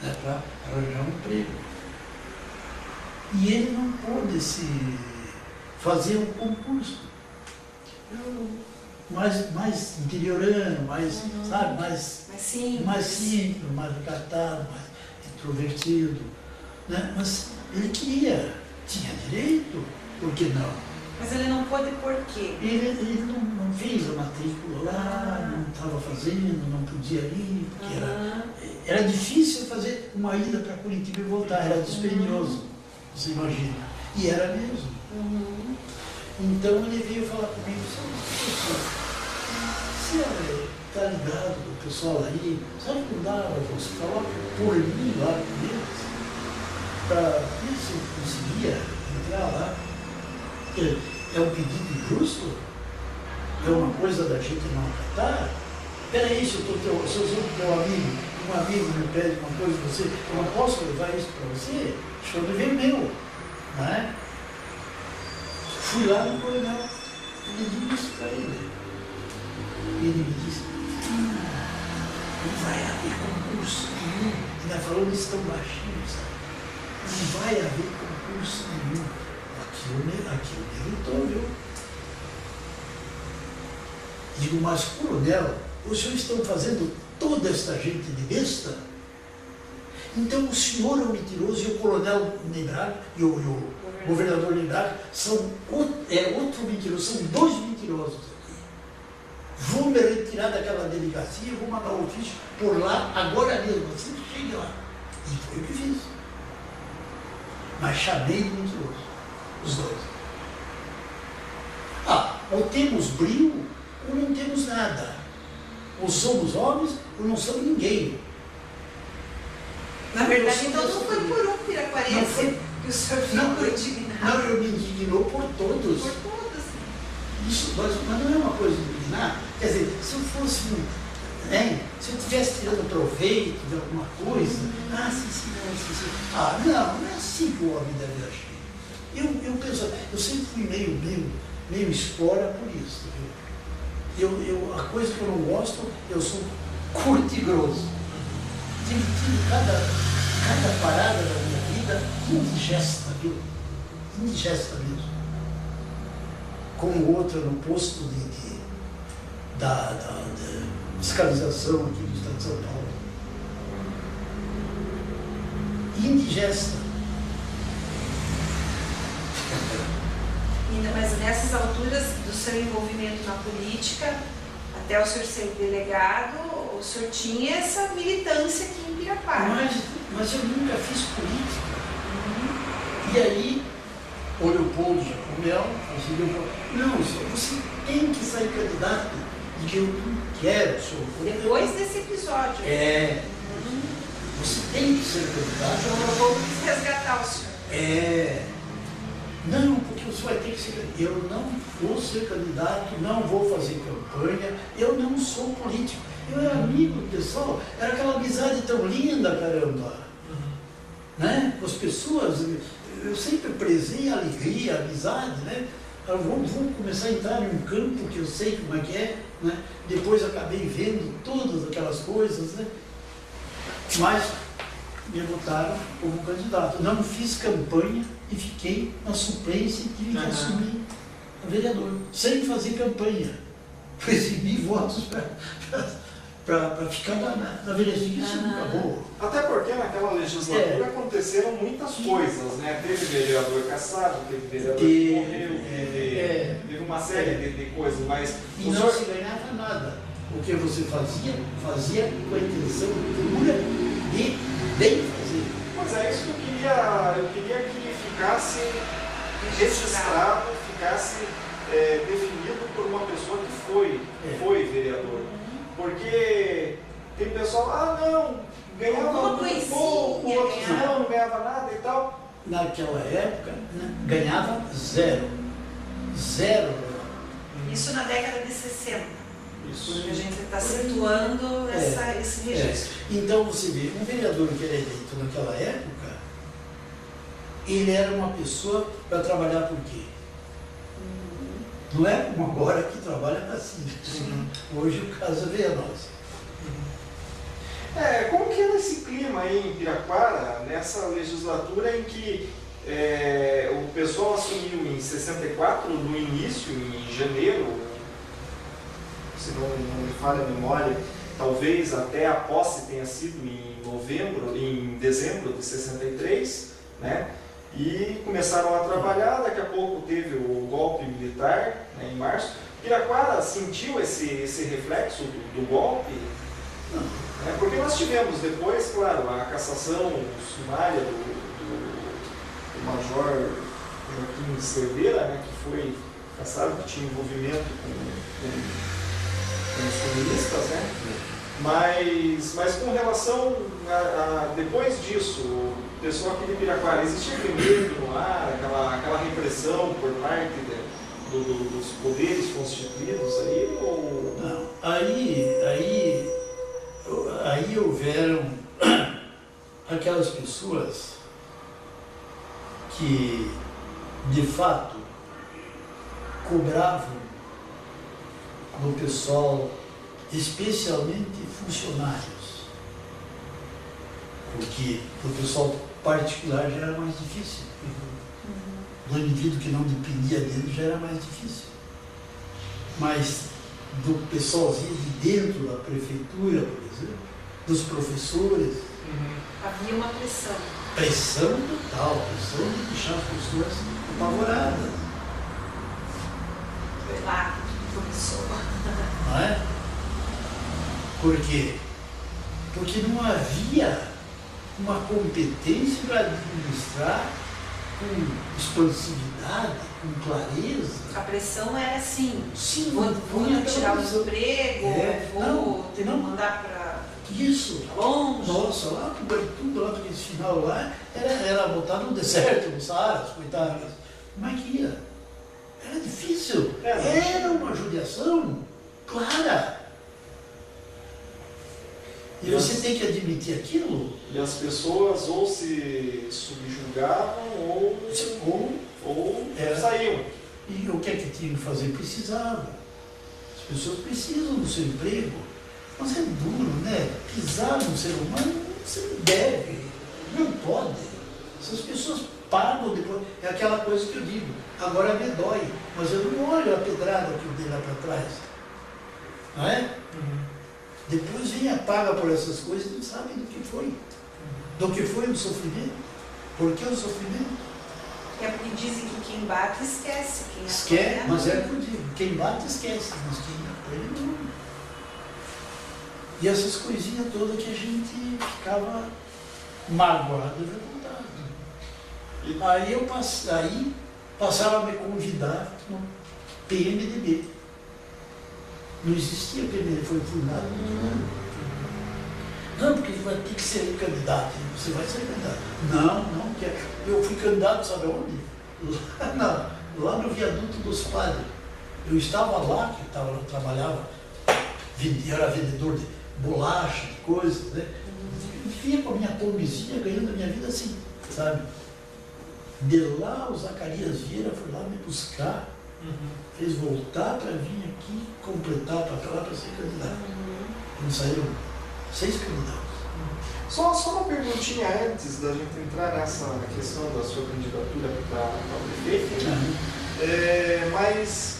né, para arranjar um emprego. E ele não pôde se fazer um concurso. Mais interiorano, sabe, mais simples, mais recatado, mais introvertido. Né? Mas ele queria, tinha direito, por que não? Mas ele não pôde por quê? Ele não fez a matrícula lá, não estava fazendo, não podia ir, porque era difícil fazer uma ida para Curitiba e voltar, era dispendioso, você imagina. E era mesmo. Então ele veio falar comigo, você está ligado com o pessoal aí, sabe que não dá você falar por mim lá com eles, para ver se eu conseguia entrar lá? Porque é um pedido injusto? É uma coisa da gente não acatar? Peraí, se eu sou teu amigo, um amigo me pede uma coisa de você, eu não posso levar isso para você? Acho que é um dever meu, não é? Fui lá no coronel e pedi isso para ele. E ele me disse, não vai haver concurso nenhum. Ainda falando isso tão baixinho, sabe? Não vai haver concurso nenhum. Aquilo me irritou, viu? Digo, mas coronel, os senhores estão fazendo toda esta gente de besta? Então o senhor é um mentiroso e o coronel Ney Braga e o governador Ney Braga são outro mentiroso, são dois mentirosos aqui. Vou me retirar daquela delegacia, vou mandar um ofício por lá, agora mesmo, assim que chegue lá. E foi o que fiz. Mas chamei de mentiroso, os dois. Ou temos brio, ou não temos nada. Ou somos homens, ou não somos ninguém. Na verdade, então não foi por um piraquarense que o senhor ficou indignado. Não, eu me indignou por todos. Por todos. Isso, mas não é uma coisa de indignar. Quer dizer, se eu fosse se eu estivesse tirando proveito de alguma coisa, sim. Não é assim que o homem deve agir. Eu penso, eu sempre fui meio espora por isso. Viu? A coisa que eu não gosto, eu sou curto e grosso. Tive cada parada da minha vida indigesta, viu? Indigesta mesmo. Como outra no posto da fiscalização aqui do Estado de São Paulo. Indigesta. Mas nessas alturas do seu envolvimento na política, até o senhor ser delegado, o senhor tinha essa militância aqui em Pirapara. Mas eu nunca fiz política. E aí, o Leopoldo Jacomel, não, você tem que sair candidato, e eu não quero, senhor. Depois desse episódio. Você tem que ser candidato. O Leopoldo quis resgatar o senhor. Não, porque você vai ter que ser candidato. Eu não vou ser candidato, não vou fazer campanha, eu não sou político. Eu era amigo do pessoal, era aquela amizade tão linda, caramba. Né? Com as pessoas, eu sempre prezei a alegria, a amizade, né? Vou começar a entrar em um campo que eu sei como é que é, né? Depois acabei vendo todas aquelas coisas, né? Mas me botaram como candidato. Não fiz campanha e fiquei na suplência e tive que assumir a vereador, sem fazer campanha. Recebi votos para ficar na velhice, acabou. Até porque naquela legislatura aconteceram muitas coisas, né? Teve vereador cassado, teve vereador que morreu, teve uma série de coisas, mas... E não se ganhava nada. O que você fazia com a intenção pura de bem fazer. Mas é isso que eu queria que ficasse registrado, ficasse definido por uma pessoa que foi vereador. Porque tem pessoal, não, ganhava muito pouco, outros não ganhava nada e tal. Naquela época, ganhava zero. Zero. Isso na década de 60. Isso. Porque a gente está situando esse registro. Então você vê, um vereador que era eleito naquela época, ele era uma pessoa para trabalhar por quê? Não é como agora que trabalha para si. Hoje o caso veio a nós. Como que era esse clima aí em Piraquara, nessa legislatura em que o pessoal assumiu em 64, no início, em janeiro, se não me falha a memória, talvez até a posse tenha sido em dezembro de 63, né? E começaram a trabalhar, daqui a pouco teve o golpe militar, né, em março. Piraquara sentiu esse reflexo do golpe? Não. Porque nós tivemos depois, claro, a cassação sumária do Major Joaquim Cerveira, né, que foi cassado, que tinha envolvimento com os comunistas, né? Mas com relação a depois disso, o pessoal aqui de Piraquara, existia medo no ar, aquela repressão por parte dos poderes constituídos aí? Ou... Não, aí houveram aquelas pessoas que, de fato, cobravam do pessoal, especialmente funcionários, porque o pessoal particular já era mais difícil. Do indivíduo que não dependia dele já era mais difícil. Mas do pessoalzinho de dentro da prefeitura, por exemplo, dos professores, havia uma pressão. Pressão total, pressão de deixar as pessoas apavoradas. Foi lá que começou. Não é? Por quê? Porque não havia uma competência para administrar com expansividade, com clareza. A pressão era assim, Sim, vou tirar o emprego, vou ter que mandar para isso, longe. Nossa, lá pro Bertuba, lá naquele final lá, era botar no deserto, no Saara, coitadas. Como é que ia? Era difícil, era uma judiação clara. E você tem que admitir aquilo. E as pessoas ou se subjugavam ou saíam. E o que é que tinham que fazer? Precisavam. As pessoas precisam do seu emprego. Mas é duro, né? Pisar no ser humano, você não deve, não pode. Essas pessoas pagam depois. É aquela coisa que eu digo. Agora me dói, mas eu não olho a pedrada que eu dei lá para trás. Não é? Depois vem a paga por essas coisas e não sabe do que foi. Do que foi o sofrimento. Por que o sofrimento? É porque dizem que quem bate esquece. Quem esquece, mas é o que eu digo. Quem bate esquece, mas quem apanha não. E essas coisinhas todas que a gente ficava magoado e revoltado. Aí passaram a me convidar no PMDB. Não existia PMDB, foi fundado no ano. Não, porque vai ter que ser candidato. Você vai ser candidato. Não quero. Eu fui candidato, sabe onde? Lá no viaduto dos padres. Eu estava lá, eu trabalhava, era vendedor de bolacha, de coisas, né? Eu vivia com a minha pombezinha, ganhando a minha vida assim, sabe? De lá, o Zacarias Vieira foi lá me buscar, fez voltar para vir aqui completar para ser candidato. Então saíram 6 candidatos. Só uma perguntinha antes da gente entrar nessa questão da sua candidatura para prefeito. Mas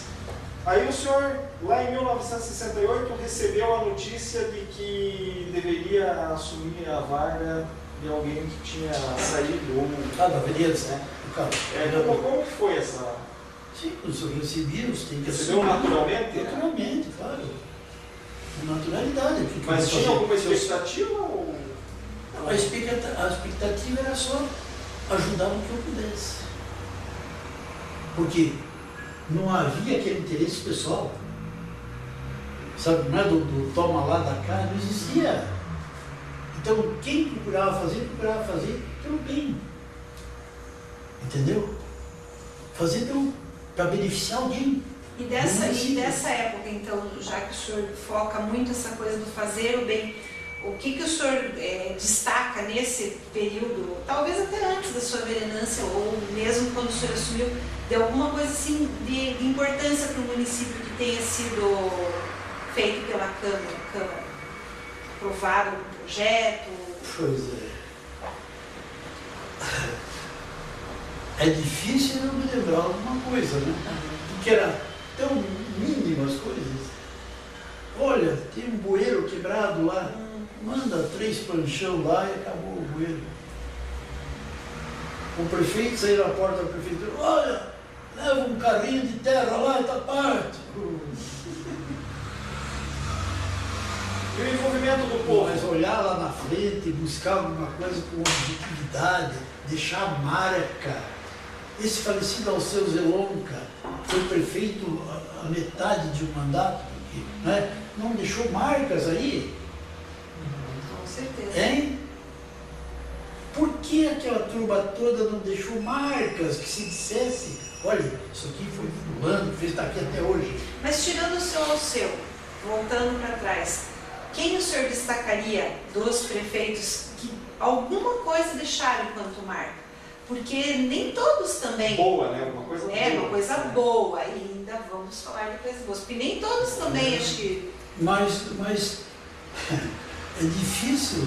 Aí o senhor, lá em 1968, recebeu a notícia de que deveria assumir a vaga de alguém que tinha saído ou... da vereança, né? Como que foi essa... Sim, os recebidos têm que recebeu naturalmente? Naturalmente, claro. Com naturalidade. Mas tinha alguma expectativa ou... A expectativa era só ajudar no que eu pudesse. Porque não havia aquele interesse pessoal. Sabe, não é do toma lá da cá, não existia. Então, quem procurava fazer pelo bem. Entendeu? Fazer para beneficiar alguém. E dessa época, então, já que o senhor foca muito essa coisa do fazer o bem, o que o senhor destaca nesse período, talvez até antes da sua vereança, ou mesmo quando o senhor assumiu, de alguma coisa assim de importância para o município que tenha sido feito pela Câmara? Aprovado um projeto? Pois é. É difícil não me lembrar alguma coisa, né? Porque era tão mínimas coisas. Olha, tem um bueiro quebrado lá, manda 3 planchão lá e acabou o bueiro. O prefeito saiu na porta da prefeitura, olha, leva um carrinho de terra lá e tá parte. E o envolvimento do povo? Mas olhar lá na frente, buscar alguma coisa com objetividade, deixar marca. Esse falecido Alceu Zelonca foi prefeito a metade de um mandato, né? Não deixou marcas aí? Com certeza. Hein? Por que aquela turma toda não deixou marcas que se dissesse, olha, isso aqui foi fulano, fez daqui até hoje? Mas tirando o seu Alceu, voltando para trás, quem o senhor destacaria dos prefeitos que alguma coisa deixaram enquanto marca? Porque nem todos também... Boa, né? Uma coisa boa. Uma coisa boa. E ainda vamos falar de coisas boas. Porque nem todos também, acho que... Mas é difícil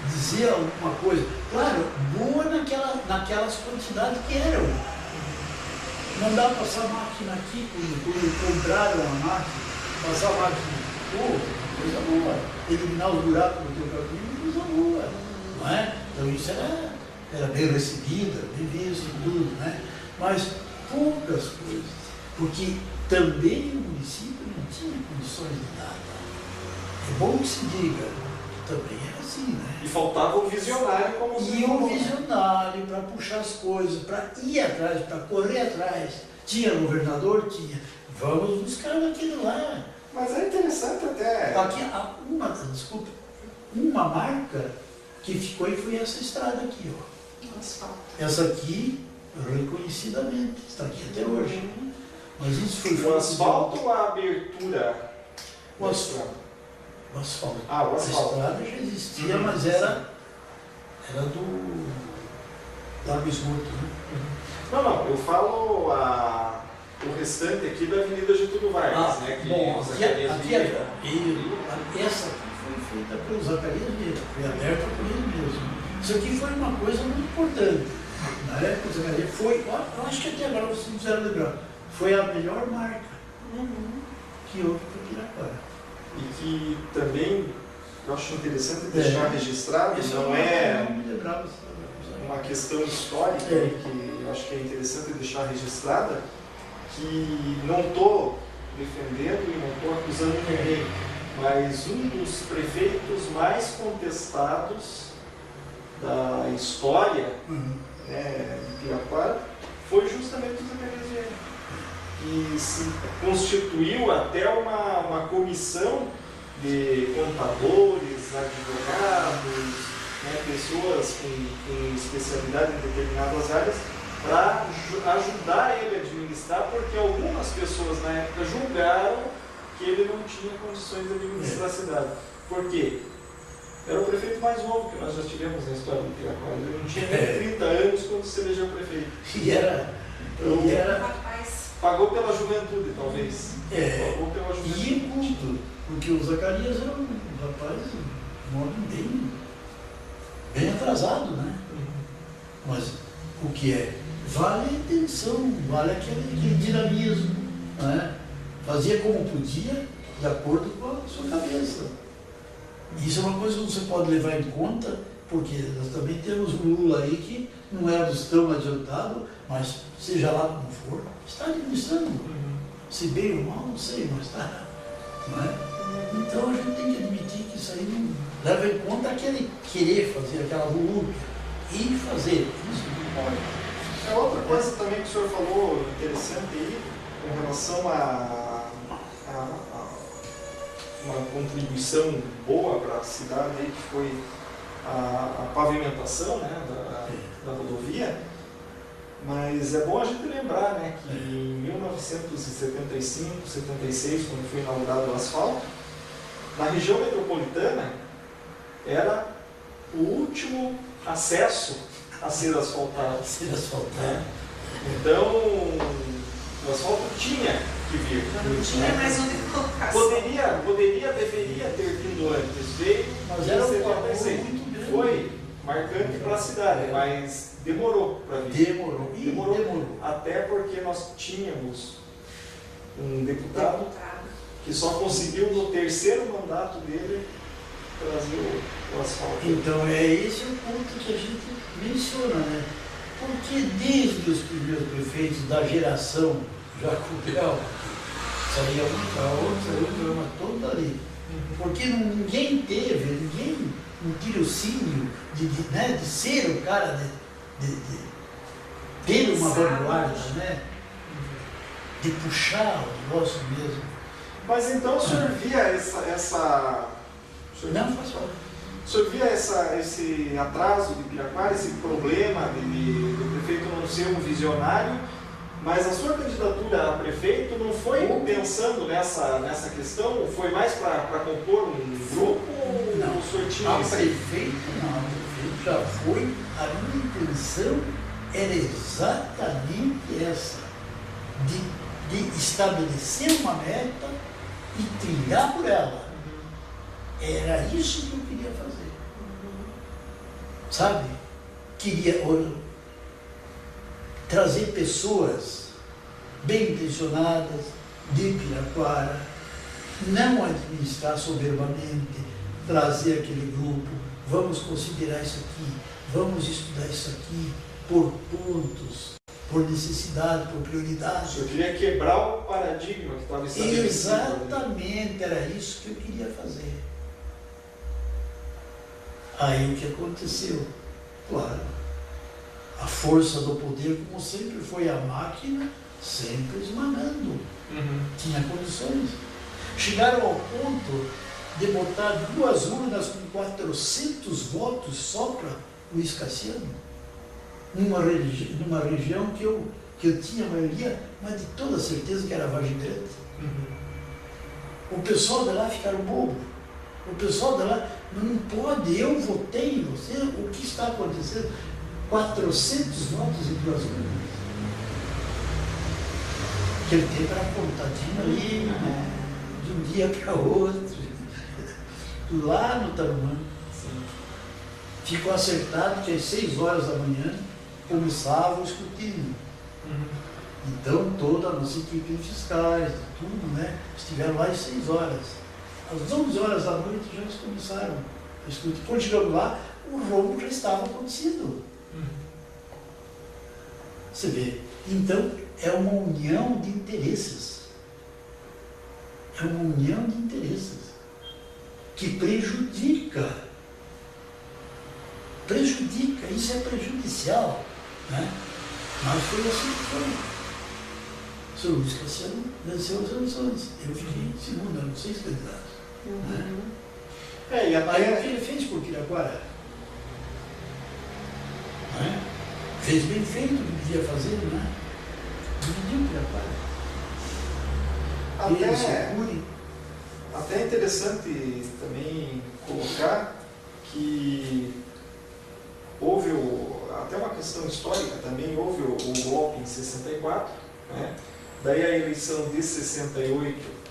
dizer alguma coisa. Claro, boa naquelas quantidades que eram. Não dá para passar máquina aqui, quando compraram a máquina, passar a máquina, coisa boa. Eliminar os buracos do teu caminho, coisa boa. Não é? Então isso era bem recebida, bem visto, tudo, né? Mas poucas coisas, porque também o município não tinha condições de nada. É bom que se diga, que também é assim, né? E faltava o visionário como você E falou. o visionário para puxar as coisas, para ir atrás, para correr atrás. Tinha governador? Tinha. Vamos buscar aquilo lá. Mas é interessante até... Aqui, uma marca que ficou e foi essa estrada aqui, ó. Asfalto. Essa aqui, reconhecidamente, está aqui até hoje. Mas isso foi O asfalto ou a abertura? O asfalto. O asfalto. Ah, o asfalto. A estrada já existia, mas era do Lago Esgoto, né? Não, eu falo o restante aqui da Avenida Getúlio Vargas, né? Que Bom, Zacarias Vieira. essa aqui foi feita pelo Zacarias Vieira, foi aberta por ele mesmo. Isso aqui foi uma coisa muito importante. Na época, o Zacarias foi, eu acho que até agora vocês não fizeram lembrar, foi a melhor marca que houve para Piraquara. E que também eu acho interessante deixar registrado, não é uma questão histórica que eu acho que é interessante deixar registrada, que não estou defendendo e não estou acusando ninguém, mas um dos prefeitos mais contestados da história de Piraquara foi justamente o Zacarias Vieira, que se constituiu até uma comissão de contadores, advogados, pessoas com especialidade em determinadas áreas, para ajudar ele a administrar, porque algumas pessoas na época julgaram que ele não tinha condições de administrar a cidade. Por quê? Era o prefeito mais novo que nós já tivemos na história do Piraquara. Ele não tinha nem 30 anos quando se elegeu prefeito. E era pagou pela juventude, talvez. Pagou pela juventude. E culto, porque o Zacarias era um rapaz, um homem bem atrasado, né? Mas o que é? Vale a intenção, vale aquele dinamismo, né? fazia como podia, de acordo com a sua cabeça. Isso é uma coisa que você pode levar em conta, porque nós também temos um Lula aí que não é dos tão adiantado, mas seja lá como for, está administrando. Se bem ou mal, não sei, mas está. Não é? Então a gente tem que admitir que isso aí não leva em conta aquele querer fazer, aquela volúpia, e fazer. Isso não pode. É outra coisa também que o senhor falou interessante aí, com relação a uma contribuição boa para a cidade aí, que foi a pavimentação, né, da rodovia. Mas é bom a gente lembrar, né, que em 1975, 76, quando foi inaugurado o asfalto, na região metropolitana era o último acesso a ser asfaltado. Então, o asfalto tinha que vir. Não tinha mais onde colocar. Deveria ter vindo antes. Veio mas era em um favor 76. muito grande. Foi marcante para a cidade, mas demorou para vir. Demorou. Até porque nós tínhamos um deputado que só conseguiu no terceiro mandato dele trazer o asfalto. Então é esse o ponto que a gente menciona, né? Porque desde os primeiros prefeitos da geração Jacobel, saía uma toda ali. Porque ninguém teve, um tirocínio de ser o cara, de ter uma vanguarda, né? De puxar o negócio mesmo. Mas então o senhor via essa Não, faz favor. O senhor via esse atraso de Piraquara, esse problema do prefeito não ser um visionário, mas a sua candidatura a prefeito não foi pensando nessa questão? Foi mais para compor um grupo? Não, o senhor tinha a prefeito já foi, a minha intenção era exatamente essa, de estabelecer uma meta e trilhar por ela. Era isso que eu queria fazer. Sabe? Queria trazer pessoas bem intencionadas de Piraquara, não administrar soberbamente, trazer aquele grupo, vamos considerar isso aqui, vamos estudar isso aqui por pontos, por necessidade, por prioridade. O senhor queria quebrar o paradigma que estava estabelecido. Exatamente, era isso que eu queria fazer. Aí o que aconteceu? Claro, a força do poder, como sempre foi a máquina, sempre esmagando. Tinha condições. Chegaram ao ponto de botar 2 urnas com 400 votos só para Luiz Cassiano, numa região que eu tinha a maioria, mas de toda certeza que era Vargem Grande. O pessoal de lá ficaram bobo. O pessoal de lá, não pode, eu votei em você, o que está acontecendo? 400 votos em 2 urnas. Aquele tempo era contadinho ali, né? De um dia para outro, lá no Tarumã. Ficou acertado que às 6 horas da manhã começava o escrutínio. Então toda a nossa equipe de fiscais, tudo, né? Estiveram lá às 6 horas. Às 11 horas da noite já eles começaram a escrutínio. Quando chegamos lá, o roubo já estava acontecido. Você vê. Então, é uma união de interesses. É uma união de interesses que prejudica. Isso é prejudicial. Né? Mas foi assim que foi. O senhor Luiz Cassiano venceu as eleições. Eu fiquei em segundo, eram 6 candidatos. Né? E até... Aí o que ele fez por Piraquara? Né? Fez bem feito o que devia fazer, né? Dividiu Piraquara. Até é interessante também colocar que houve até uma questão histórica também, houve o golpe em 64, né? Daí a eleição de 68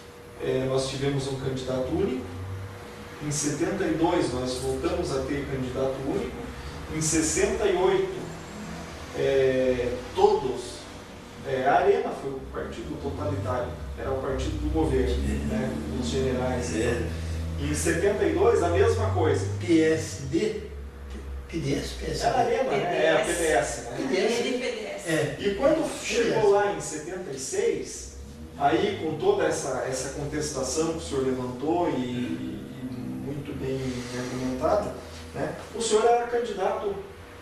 nós tivemos um candidato único, em 72 nós voltamos a ter candidato único, em 68 todos a Arena foi o partido totalitário, era o partido do governo, né, dos generais. Em 72, a mesma coisa. PSD? PDS? PSD? Era a Arena, né? A PDS. Né? PDS. E quando chegou lá em 76, aí com toda essa contestação que o senhor levantou e muito bem argumentada, né, o senhor era candidato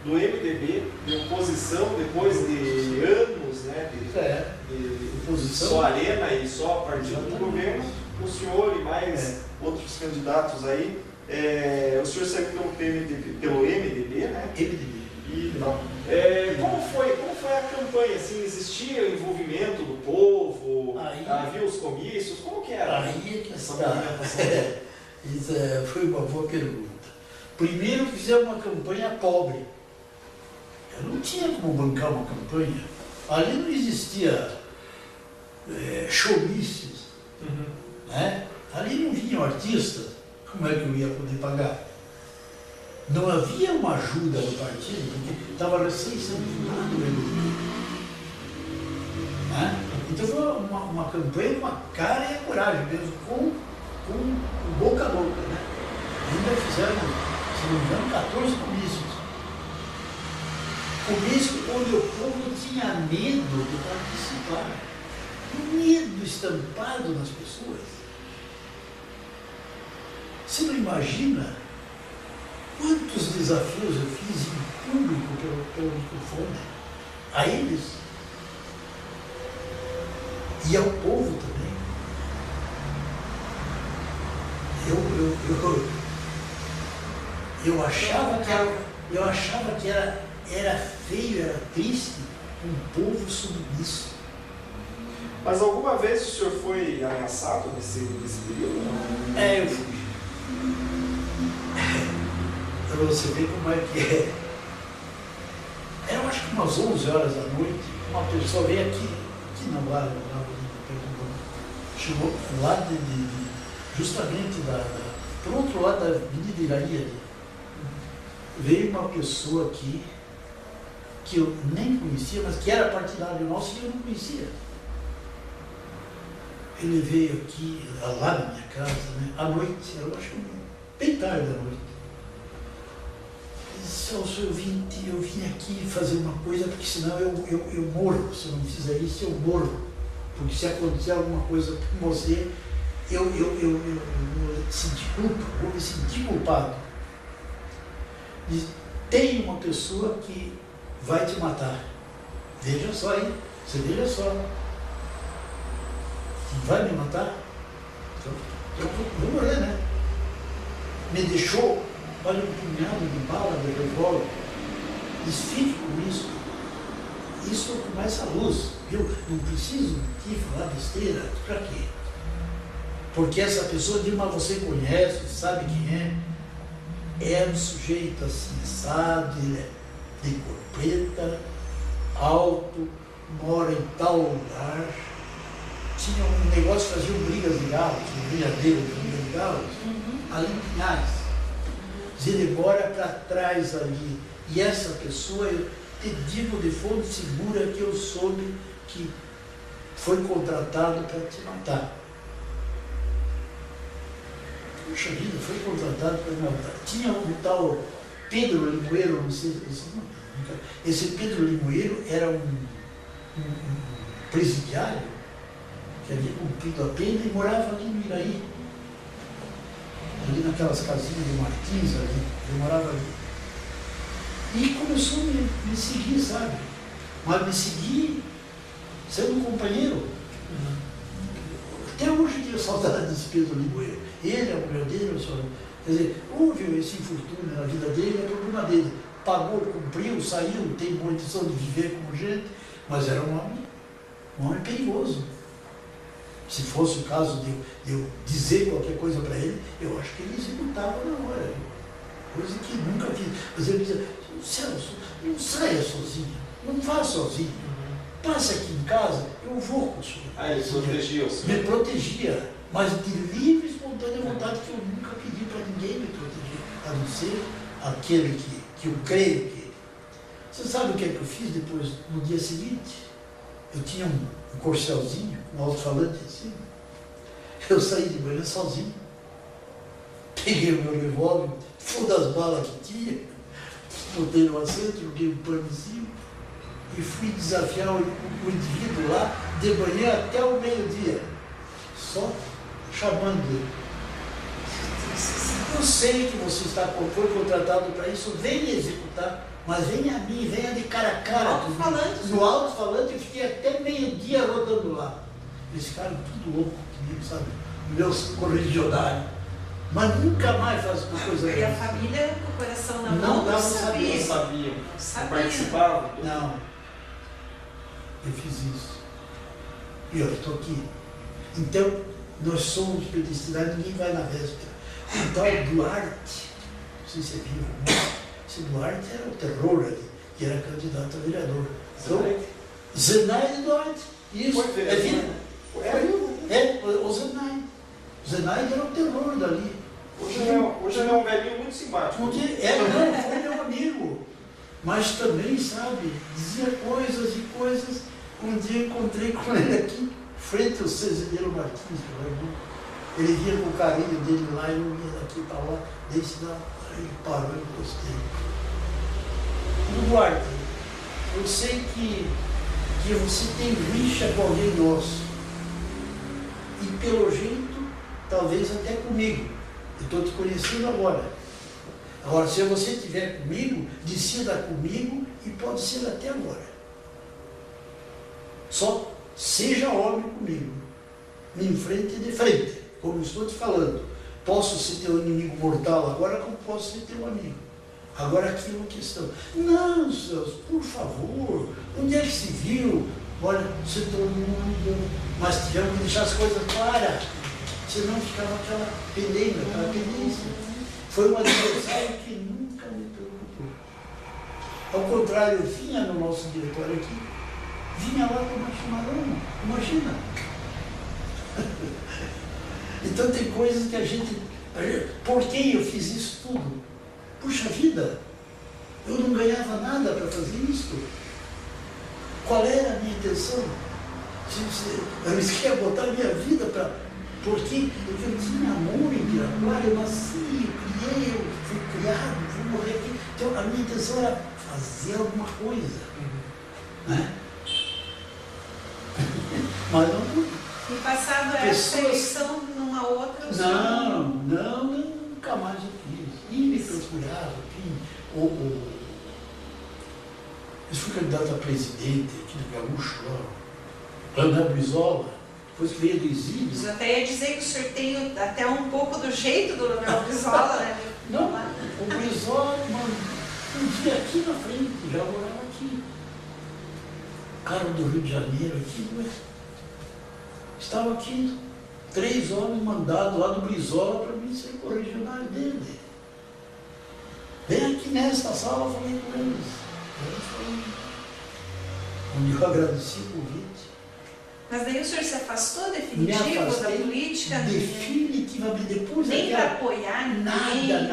do MDB, de oposição, depois de anos, né, de oposição, só Arena e só partido do governo, o senhor e mais outros candidatos aí, o senhor saiu pelo MDB, né? MDB. E tal. Como foi a campanha? Assim, existia o envolvimento do povo? Havia os comícios? Como que era? Aí é que está. Isso foi uma boa pergunta. Primeiro fizemos uma campanha pobre. Eu não tinha como bancar uma campanha. Ali não existia showmícios, né? Ali não vinham artistas. Como é que eu ia poder pagar? Não havia uma ajuda do partido, porque estava recém sendo fundado o MDB. Né? Então foi uma campanha com a cara e a coragem mesmo, com boca a boca. Né? Ainda fizeram, se não me engano, 14 comícios. Comício onde o povo tinha medo de participar. O medo estampado nas pessoas. Você não imagina quantos desafios eu fiz em público pelo microfone a eles e ao povo também. Eu achava que era feio, era triste um povo submisso. Mas alguma vez o senhor foi ameaçado nesse período? Eu fui. Para você ver como é que é. Era, acho que umas 11 horas da noite, uma pessoa veio aqui na Vale, chegou lá justamente por outro lado da Avenida Iraí. Veio uma pessoa aqui que eu nem conhecia, mas que era partidário nosso e eu não conhecia. Ele veio aqui, lá na minha casa, né, à noite, eu acho que bem tarde da noite. Ele disse: Celso, eu vim aqui fazer uma coisa, porque senão eu morro. Se eu não fizer isso, eu morro. Porque se acontecer alguma coisa com você, eu vou sentir culpa, vou me sentir culpado. Diz: tem uma pessoa que vai te matar. Veja só aí, você veja só. Vai me matar? Então, eu vou morrer, né? Me deixou, olha, um punhado de bala de revólver. Diz: fique com isso. Isso começa a luz, viu? Não preciso de falar besteira. Para quê? Porque essa pessoa diz: mas você conhece, sabe quem é? É um sujeito assim, assado, ele é de cor preta, alto, mora em tal lugar. Tinha um negócio que fazia brigas de galos, brigadeiro de galos, ali em Pinhais. Ele mora para trás ali. E essa pessoa, eu te digo de fonte segura que eu soube que foi contratado para te matar. Puxa vida, foi contratado para me matar. Tinha um tal Pedro Limoeiro, não sei se esse Pedro Limoeiro era um presidiário que havia cumprido a pena e morava ali no Iraí, ali naquelas casinhas de Martins ali, eu morava ali. E começou a me seguir, sabe? Mas me seguir sendo um companheiro. Até hoje tenho saudade desse Pedro Limoeiro. Ele, a mulher dele, quer dizer, houve esse infortúnio na vida dele, é problema dele. Pagou, cumpriu, saiu, tem boa intenção de viver como gente, mas era um homem perigoso. Se fosse o caso de eu dizer qualquer coisa para ele, eu acho que ele executava na hora. Coisa que nunca fiz. Mas ele dizia: Celso, não saia sozinho, não vá sozinho. Passe aqui em casa, eu vou com o senhor. Ele protegia o senhor? Me protegia, mas de livre e espontânea vontade, que eu nunca pedi para ninguém me proteger, a não ser aquele que eu creio que. Você sabe o que é que eu fiz depois, no dia seguinte? Eu tinha um corcelzinho, um alto-falante em cima. Eu saí de manhã sozinho. Peguei o meu revólver, todas as balas que tinha, botei no assento, joguei um pano em cima e fui desafiar o indivíduo lá de manhã até o meio-dia, só chamando ele. Eu sei que você foi contratado para isso, venha executar, mas venha a mim, venha de cara a cara. No alto-falante, eu fiquei até meio-dia rodando lá. Eles ficaram tudo louco comigo, sabe? Meus correligionários. Mas nunca mais faço uma coisa dessa. E a família com o coração na mão não sabia. Não sabia. Participava? Não. Eu fiz isso. E eu estou aqui. Então, nós somos predestinados, ninguém vai na véspera. O tal Duarte, não sei se é vivo, né? Esse Duarte era o terror ali, que era candidato a vereador. Então, Zenaide Duarte. Isso, é vivo. O Zenaide. O Zenaide era o terror dali. Hoje ele é um velhinho muito simpático. Foi meu amigo. Mas também, sabe, dizia coisas e coisas. Um dia encontrei com ele aqui, frente ao Cesareiro Martins, que é o irmão. Ele vinha com o carinho dele lá, e eu ia daqui para lá, desse lá, ele parou e gostei. Duarte, eu sei que você tem rixa com alguém nosso. E pelo jeito, talvez até comigo. Eu estou te conhecendo agora. Agora, se você estiver comigo, decida comigo e pode ser até agora. Só seja homem comigo. Me enfrente de frente, como eu estou te falando. Posso ser teu inimigo mortal agora, como posso ser teu amigo. Agora aqui é uma questão. Não, Celso, por favor, onde é que se viu? Olha, você todo mundo, mas tivemos que deixar as coisas claras. Senão ficava aquela peleia, aquela pendência. Foi um adversário que nunca me preocupou. Ao contrário, eu vinha no nosso diretório aqui, vinha lá tomar chimarrão, imagina. Então tem coisas que a gente... Por que eu fiz isso tudo? Puxa vida, eu não ganhava nada para fazer isso. Qual era a minha intenção? Eu queria botar a minha vida para... Porque eu tinha amor em Piraquara, eu nasci, eu criei, eu fui criado, fui morrer aqui. Então a minha intenção era fazer alguma coisa. Né? Mas não pude. E passado essa eleição numa outra... Não, nunca mais eu fiz. E me procurava, enfim. Eu fui candidato a presidente aqui do Gaúcho, lá. Ana Brizola. Depois que veio do exílio. Eu até ia dizer que o senhor tem até um pouco do jeito do Leonel Brizola, né? Não, o Brizola, um dia aqui na frente, já morava aqui. O cara do Rio de Janeiro, aqui, estava aqui, 3 homens mandados lá do Brizola para mim ser correligionário dele. Vem aqui nesta sala, eu falei com eles. Onde eu agradeci o convite. Mas daí o senhor se afastou definitivo da política? Definitivamente, depois nem para apoiar ninguém?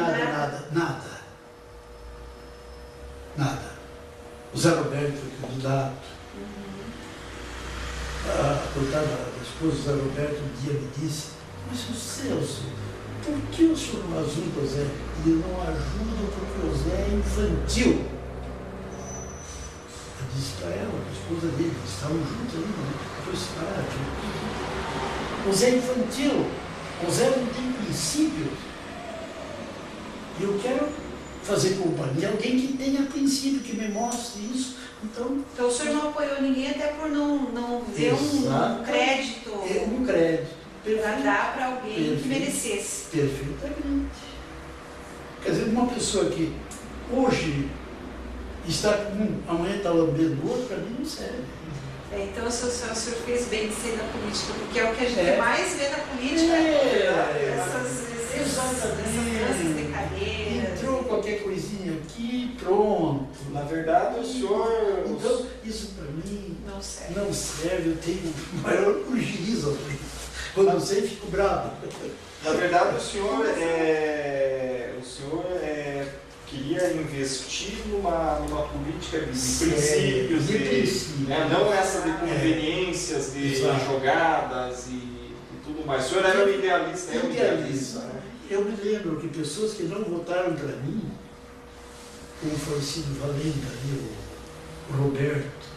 Nada. O Zé Roberto foi candidato. A coitada da esposa do Zé Roberto um dia me disse, mas o Celso, por que o senhor não ajuda o Zé? Ele não ajuda porque o Zé é infantil. Eu disse para ela, a esposa dele, eles estavam juntos ali, né? O Zé é infantil, o Zé não tem princípios. E eu quero fazer companhia a alguém que tenha princípio, que me mostre isso. Então o senhor não apoiou ninguém até por não ver um crédito. Um crédito. Para dar para alguém que merecesse. Perfeitamente. Quer dizer, uma pessoa que hoje está com um, amanhã está lambendo o outro, para mim não serve. Então o senhor fez bem de ser da política, porque é o que a gente mais vê na política, essas danças de cadeira. Entrou qualquer coisinha aqui, pronto. Na verdade, o senhor... Então, isso para mim não serve, eu tenho maior prejuízo. Quando eu sei, fico bravo. Na verdade, o senhor queria investir numa política de princípios, princípios, né? Não essa de conveniências, de jogadas e tudo mais. O senhor era um idealista, né? Eu me lembro que pessoas que não votaram para mim, como o falecido Valente ali, o Roberto,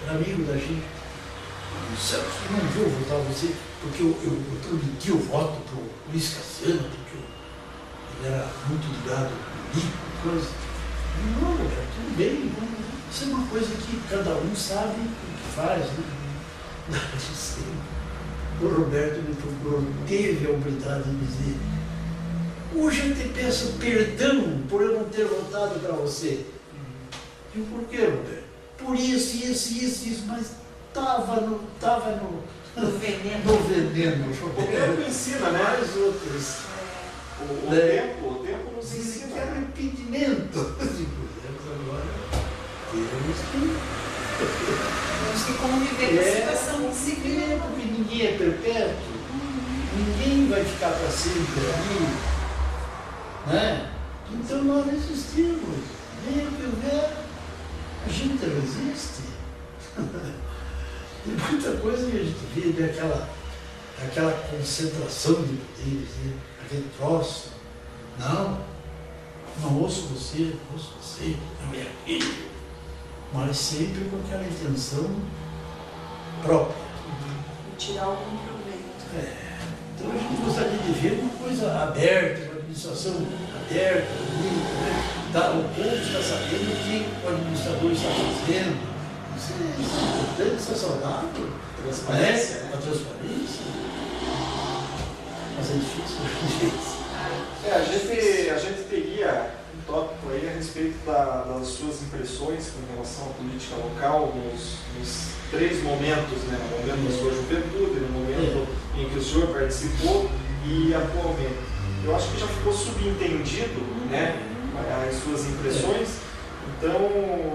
era amigo da gente, eu não vou votar você, porque eu prometi o voto para o Luiz Cassiano, porque ele era muito ligado comigo, coisa. Não, Roberto, tudo bem, isso é uma coisa que cada um sabe o que faz, né? O Roberto me procurou, teve a oportunidade de dizer: hoje eu te peço perdão por eu não ter votado para você. E por quê, Roberto? Por isso, mas estava no veneno. O tempo ensina, né? Mais outros. O tempo nos ensina. Que é arrependimento. Agora temos que conviver com a situação de si. Porque ninguém é perpétuo, ninguém vai ficar para sempre ali, né? Então nós resistimos. Nem o que houver, a gente resiste. Tem muita coisa que a gente vive, aquela concentração de poderes, né? Aquele troço. Não ouço você, não é aquilo. Mas sempre com aquela intenção própria. Tirar algum proveito. Então a gente gostaria de ver uma coisa aberta, uma administração aberta, né? O povo está sabendo o que o administrador está fazendo. Isso é importante, isso é saudável. Transparência. A transparência. Mas é difícil. A gente teria um tópico aí a respeito das suas impressões com relação à política local nos 3 momentos, né? No momento da sua juventude, no momento em que o senhor participou e atualmente. Eu acho que já ficou subentendido, né, as suas impressões. Então,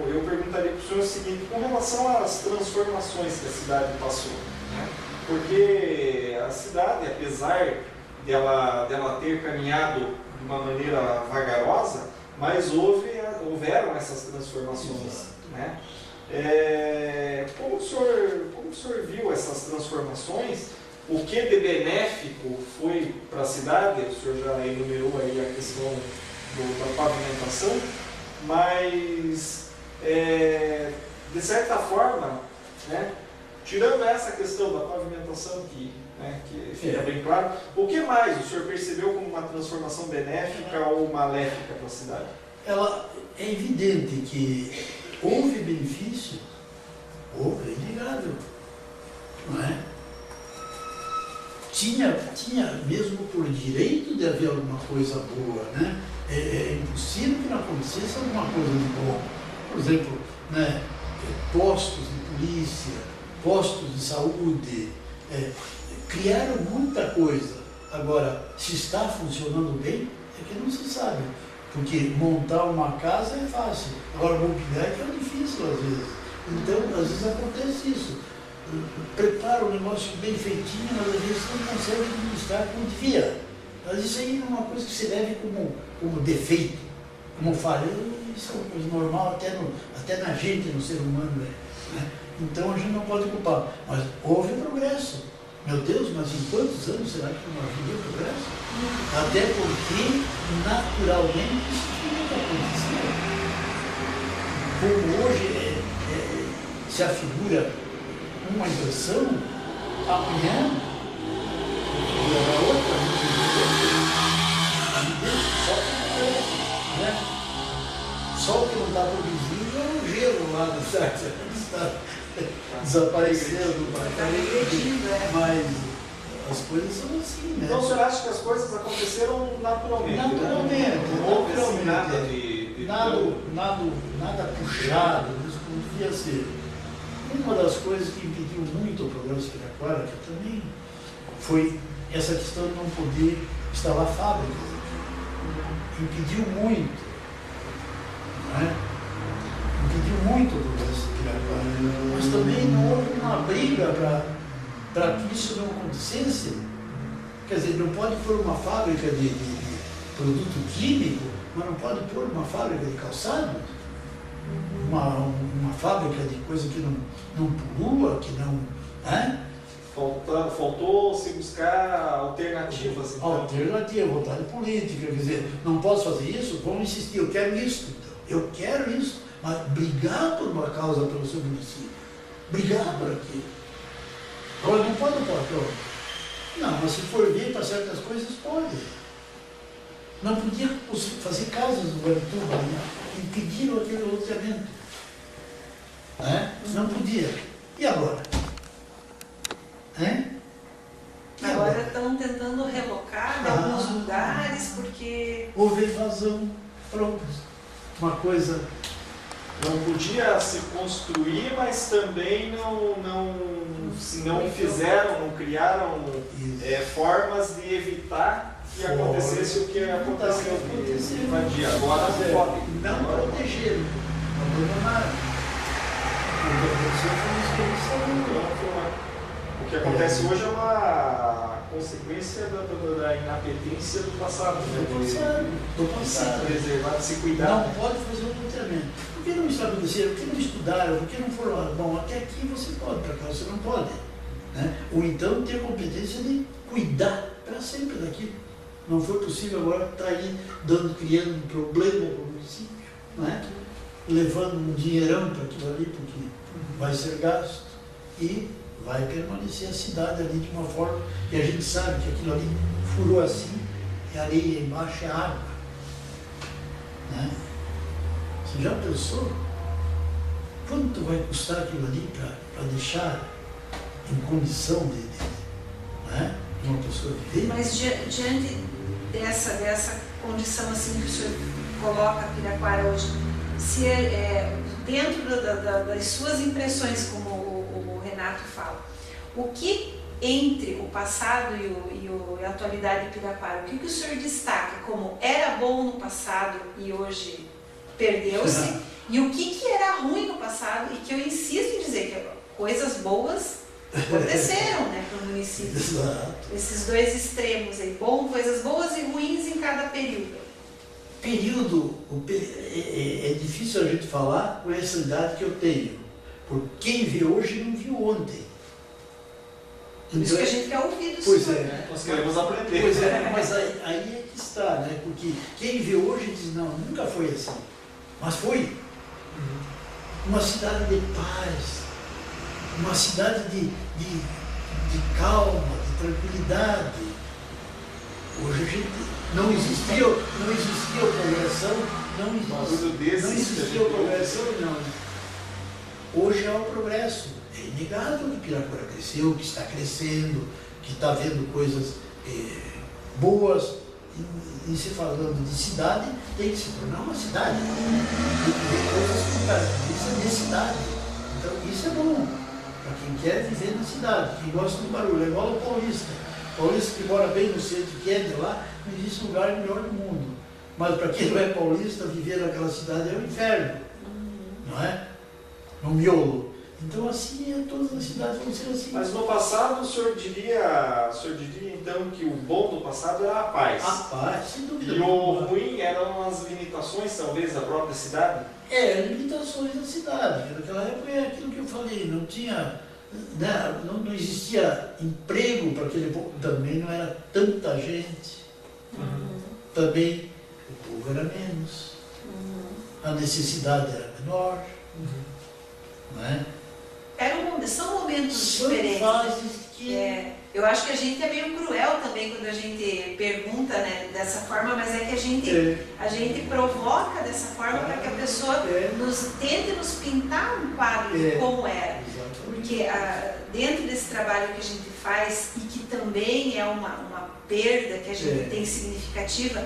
eu perguntaria para o senhor o seguinte, com relação às transformações que a cidade passou, né? Porque a cidade, apesar dela ter caminhado de uma maneira vagarosa, mas houveram essas transformações, né? Como o senhor viu essas transformações? O que de benéfico foi para a cidade? O senhor já enumerou aí a questão da pavimentação, mas de certa forma, né, tirando essa questão da pavimentação que fica bem claro, o que mais o senhor percebeu como uma transformação benéfica ou maléfica para a cidade? É evidente que houve benefício, houve, é inegável, não é? Tinha mesmo por direito de haver alguma coisa boa, né? É impossível que não acontecesse alguma coisa de bom. Por exemplo, né, postos de polícia, postos de saúde, criaram muita coisa. Agora, se está funcionando bem, é que não se sabe. Porque montar uma casa é fácil, agora mobiliar é difícil às vezes. Então, às vezes acontece isso. Prepara um negócio bem feitinho, mas às vezes não consegue administrar como devia. Mas isso aí é uma coisa que se leve como defeito, como falha. Isso é uma coisa normal até na gente, no ser humano. Né? Então a gente não pode culpar. Mas houve progresso. Meu Deus, mas em quantos anos será que não havia progresso? Até porque, naturalmente, isso nunca acontecia. Como hoje se afigura uma impressão, amanhã outra, né? Só o que não está visível é o gelo lá do site, está desaparecendo, mas as coisas são assim, né? Então o senhor acha que as coisas aconteceram naturalmente? Naturalmente, não houve assim nada de nada puxado, isso não devia ser. Uma das coisas que impediu muito o programa de Piraquara, que também foi essa questão de não poder instalar fábricas. Impediu muito, não é? Impediu muito o programa de Piraquara. Mas também não houve uma briga para que isso não acontecesse. Quer dizer, não pode pôr uma fábrica de produto químico mas não pode pôr uma fábrica de calçado, uma fábrica de coisa que não polua, que não... Faltou se buscar alternativas. Então. Alternativa, vontade política, quer dizer, não posso fazer isso, vamos insistir, eu quero isso, então. Eu quero isso, mas brigar por uma causa pelo seu município, brigar por aquilo. Agora não pode, patrão. Não, mas se for vir para certas coisas, pode. Não podia fazer casas no Guaratuba, impediram aquele loteamento. Não podia. E agora? Agora estão tentando relocar em alguns lugares, porque... Houve evasão, pronto. Uma coisa... Não podia se construir, mas também não fizeram, não criaram formas de evitar que acontecesse o que aconteceu, de invadir. Agora não pode. Não protegeram, não abandonaram. O que acontece hoje é uma consequência da inapetência do passado, né? Do passado. Se preservar, de se cuidar. Não pode fazer um loteamento. Por que não estabeleceram? Por que não estudaram? Por que não foram? Bom, até aqui você pode, para cá você não pode. Ou então ter a competência de cuidar para sempre daquilo. Não foi possível agora estar aí criando um problema para o município, levando um dinheirão para aquilo ali, porque vai ser gasto e vai permanecer a cidade ali de uma forma que a gente sabe que aquilo ali furou assim, e areia embaixo é água. Você já pensou quanto vai custar aquilo ali para deixar em condição de uma pessoa viver? Mas diante dessa condição assim que o senhor coloca Piraquara hoje, se dentro das suas impressões, como o Renato fala, o que entre o passado e a atualidade de Piraquara, o que o senhor destaca como era bom no passado e hoje perdeu-se, e o que era ruim no passado, e que eu insisto em dizer que coisas boas aconteceram para o município. Exato. Esses dois extremos aí, coisas boas e ruins em cada período. É difícil a gente falar com essa idade que eu tenho, porque quem vê hoje não viu ontem. Por isso que a gente quer ouvir do Pois senhor. Nós queremos aprender. Pois mas aí é que está, porque quem vê hoje diz, não, nunca foi assim. Mas foi uma cidade de paz, uma cidade de calma, de tranquilidade. Hoje a gente não existia progressão, não existia progressão, não. Hoje há o progresso. É inegável que Piraquara cresceu, que está crescendo, que está vendo coisas boas. E se falando de cidade, tem que se tornar uma cidade. Tem que ver coisas com características de cidade. Então isso é bom para quem quer viver na cidade, quem gosta do barulho. É igual o paulista. O paulista que mora bem no centro, que é de lá, não existe lugar melhor do mundo. Mas para quem não é paulista, viver naquela cidade é um inferno. Não é? No miolo. Então assim, todas as cidades vão ser assim. Mas no passado o senhor diria então que o bom do passado era a paz. A paz, sem dúvida. E o ruim eram as limitações, talvez, da própria cidade? Limitações da cidade. Naquela época é aquilo que eu falei, não tinha, não existia emprego para aquele povo, também não era tanta gente. Também o povo era menos. A necessidade era menor. Não é? São momentos diferentes. Fases que... eu acho que a gente é meio cruel também quando a gente pergunta dessa forma, mas é que a gente provoca dessa forma para que a pessoa tente nos pintar um quadro de como era. Porque dentro desse trabalho que a gente faz, e que também é uma perda que a gente tem significativa,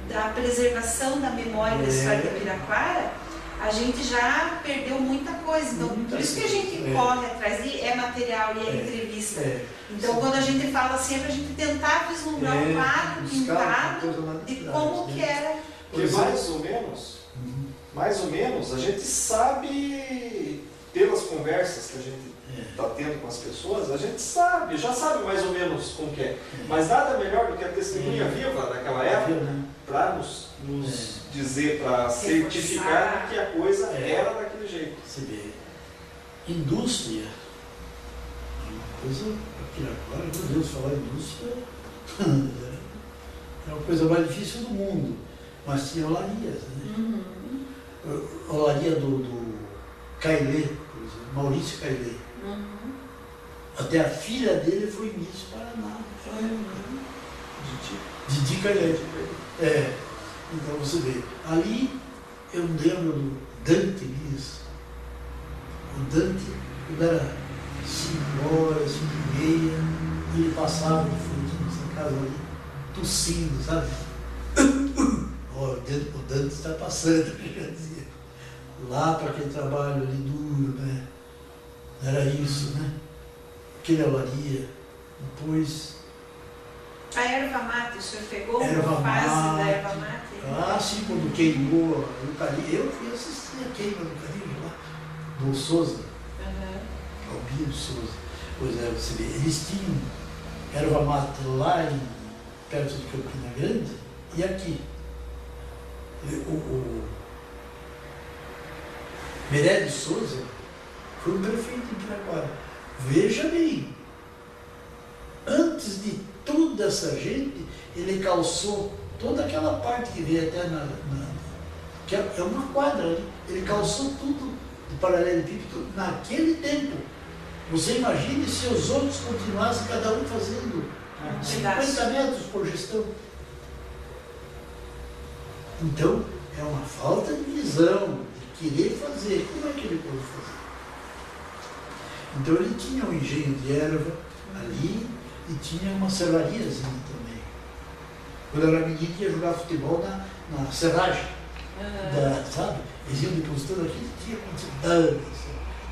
da preservação da memória da história de Piraquara, a gente já perdeu muita coisa. Então, por isso que a gente corre atrás, e é material, e é entrevista. Então, quando a gente fala assim, é para a gente tentar vislumbrar um quadro pintado de como que era. Porque mais ou menos, a gente sabe, pelas conversas que a gente está tendo com as pessoas, a gente já sabe mais ou menos como que é. Mas nada melhor do que a testemunha viva daquela época, para nos dizer, para certificar que a coisa era daquele jeito. Você vê, indústria é uma coisa, aqui agora, meu Deus, falar indústria é a coisa mais difícil do mundo, mas tinha olarias, né? A olaria do Cailê, por exemplo, Maurício Cailê. Até a filha dele foi Miss Paraná. Didi Cailê. Então você vê, ali eu lembro do Dante Miss. O Dante, quando era 5 horas, 5h30, ele passava de frente nessa casa ali, tossindo, sabe? O Dante está passando, quer dizer, lá para aquele trabalho ali duro, né? Era isso, né? Aquele olaria, depois... A erva mate, o senhor pegou Erva uma fase mate. da erva mate? Ah, sim, quando queimou o carinho. Eu fui assistir a queima do carinho lá, do Souza, Albino Souza. Pois é, você vê, eles tinham erva mate lá perto de Campina Grande e aqui. O Meirelles Souza foi o prefeito de Piraquara. Veja bem, antes de toda essa gente, ele calçou toda aquela parte que veio até que é uma quadra ali. Ele calçou tudo de paralelepípedo naquele tempo. Você imagine se os outros continuassem, cada um fazendo 50 metros por gestão. Então, é uma falta de visão, de querer fazer. Como é que ele pode fazer? Então, ele tinha um engenho de erva ali e tinha uma serrariazinha também. Quando eu era menino, ia jogar futebol na serragem, sabe? Eles iam depositando aqui, tinha quantidade.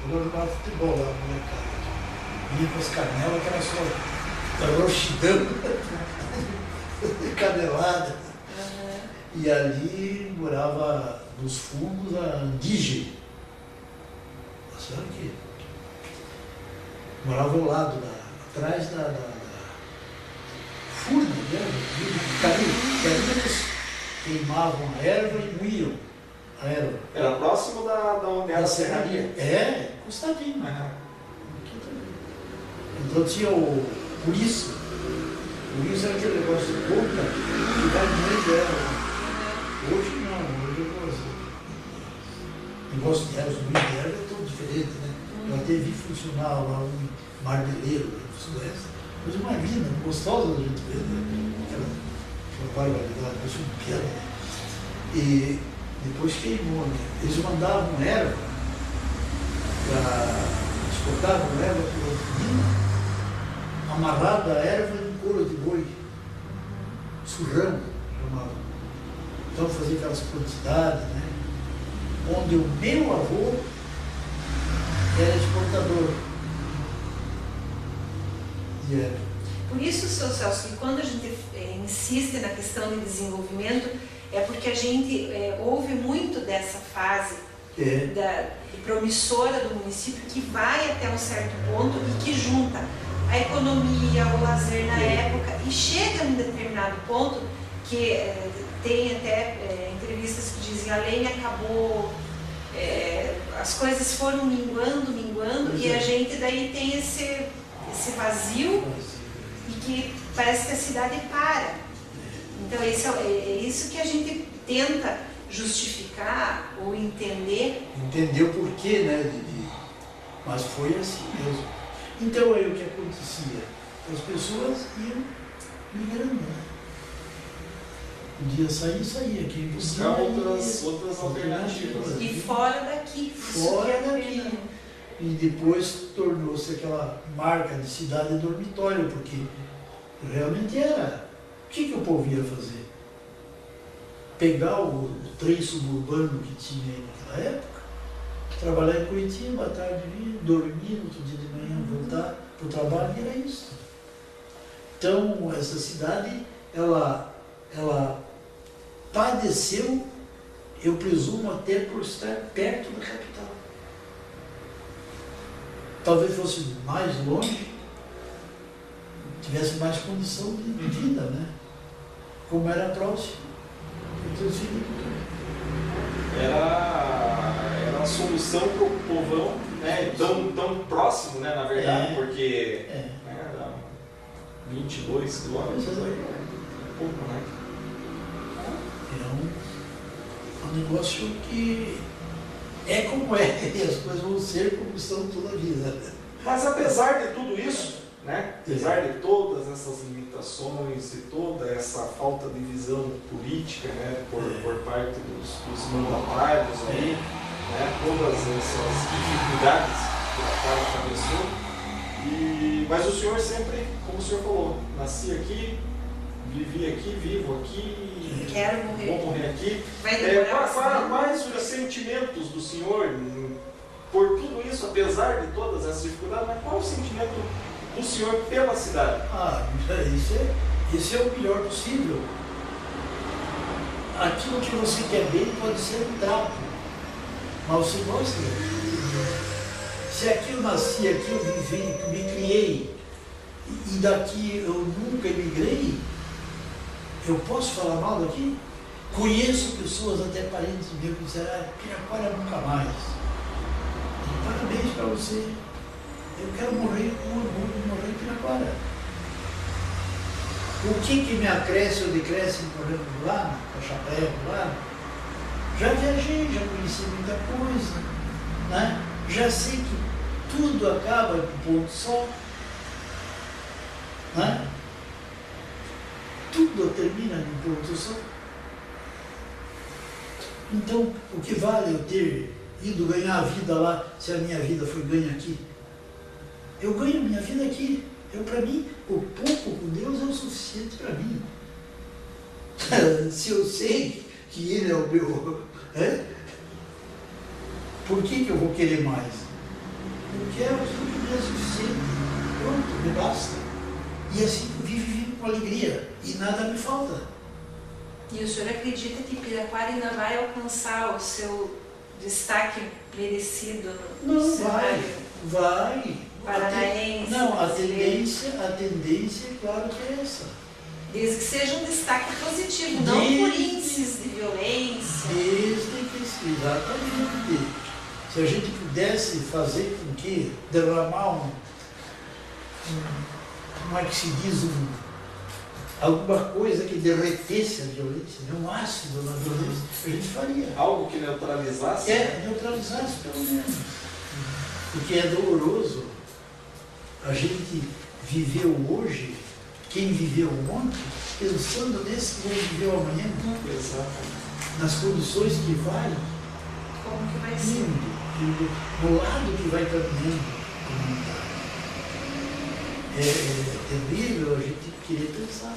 Eu jogava futebol lá, molecada. Ia com as canelas, que era só roxidão, canelada. E ali morava nos fundos a Andige. A senhora que morava ao lado, atrás da furna, né? Eles queimavam a erva e moíam a erva. Era próximo da onde era a serraria. Encostadinho. Então tinha o Uísco. O Uísco era aquele negócio de ponta que vai no meio dela. Hoje não, hoje eu gosto. O negócio de erva, os moinhos de erva é todo diferente, né? Eu até vi funcionar lá um Marbeleiro no Sudeste. Coisa mais linda, gostosa da gente ver, né? Aquela barbaridade, parece um piano, né? E depois queimou, né? Eles mandavam erva, exportavam erva para o vinho, amarrada a erva em couro de boi, surrão, chamava. Então fazia aquelas quantidades, né? Onde o meu avô era exportador de erva. Por isso, seu Celso, que quando a gente insiste na questão de desenvolvimento, é porque a gente ouve muito dessa fase promissora do município que vai até um certo ponto e que junta a economia, o lazer na época e chega num determinado ponto que tem até entrevistas que dizem a lenha acabou, as coisas foram minguando e a gente daí tem esse vazio e que parece que a cidade para. Então é isso que a gente tenta justificar ou entender. Entender o porquê, né? Mas foi assim mesmo. Então aí o que acontecia? As pessoas iam migrando, né? Podia saía. Quem buscar outras alternativas. E fora daqui. Fora daqui. E depois tornou-se aquela marca de cidade dormitório, porque realmente era. O que o povo ia fazer? Pegar o trem suburbano que tinha aí naquela época, trabalhar em Curitiba, à tarde vir, dormir, no outro dia de manhã voltar para o trabalho, e era isso. Então, essa cidade, ela padeceu, eu presumo, até por estar perto da capital. Talvez fosse mais longe, tivesse mais condição de vida, né? Como era próximo. teus filhos também. Era a solução para o povão, né? Tão próximo, né, na verdade, porque né, era 22 quilômetros, é pouco, né? É um negócio que é como é, e as coisas vão ser como são toda a vida. Mas apesar de tudo isso, né, apesar de todas essas limitações e toda essa falta de visão política, né, por parte dos mandatários aí, né, todas essas dificuldades que a cara atravessou, mas o senhor sempre, como o senhor falou, nasci aqui, vivi aqui, vivo aqui, quero morrer, vou morrer aqui. Quais os sentimentos do senhor por tudo isso, apesar de todas essas dificuldades, mas qual é o sentimento do senhor pela cidade? Isso é o melhor possível. Aquilo que você quer bem pode ser um trapo, mas você gosta. Se aqui eu nasci, aqui eu vivi, me criei, e daqui eu nunca emigrei, eu posso falar mal daqui? Conheço pessoas, até parentes meus, que disseram, Piraquara nunca mais. E parabéns para você. Eu quero morrer com orgulho de morrer em Piraquara. O que me acresce ou decresce morrendo lá, na Chapéu, lá? Já viajei, já conheci muita coisa, né? Já sei que tudo acaba com ponto só, né? Tudo termina num ponto só. Então, o que vale eu ter ido ganhar a vida lá, se a minha vida foi ganha aqui? Eu ganho a minha vida aqui. Para mim, o pouco com Deus é o suficiente para mim. Se eu sei que Ele é o meu... Por que eu vou querer mais? Eu quero aquilo que me é suficiente. Pronto, me basta. E assim eu vivo com alegria. E nada me falta. E o senhor acredita que Piraquara ainda vai alcançar o seu destaque merecido no cenário? Vai. Paranaense? Não, a tendência é claro que é essa. Desde que seja um destaque positivo, não por índices de violência. Exatamente. Se a gente pudesse fazer com que derramar como é que se diz, alguma coisa que derretesse a violência, um ácido na violência, a gente faria. Algo que neutralizasse? Neutralizasse pelo menos. Porque é doloroso. A gente viveu hoje, quem viveu ontem, pensando nesse que vai viver amanhã, nas condições que vai, como que vai ser? No lado que vai caminhando. É terrível a gente querer pensar.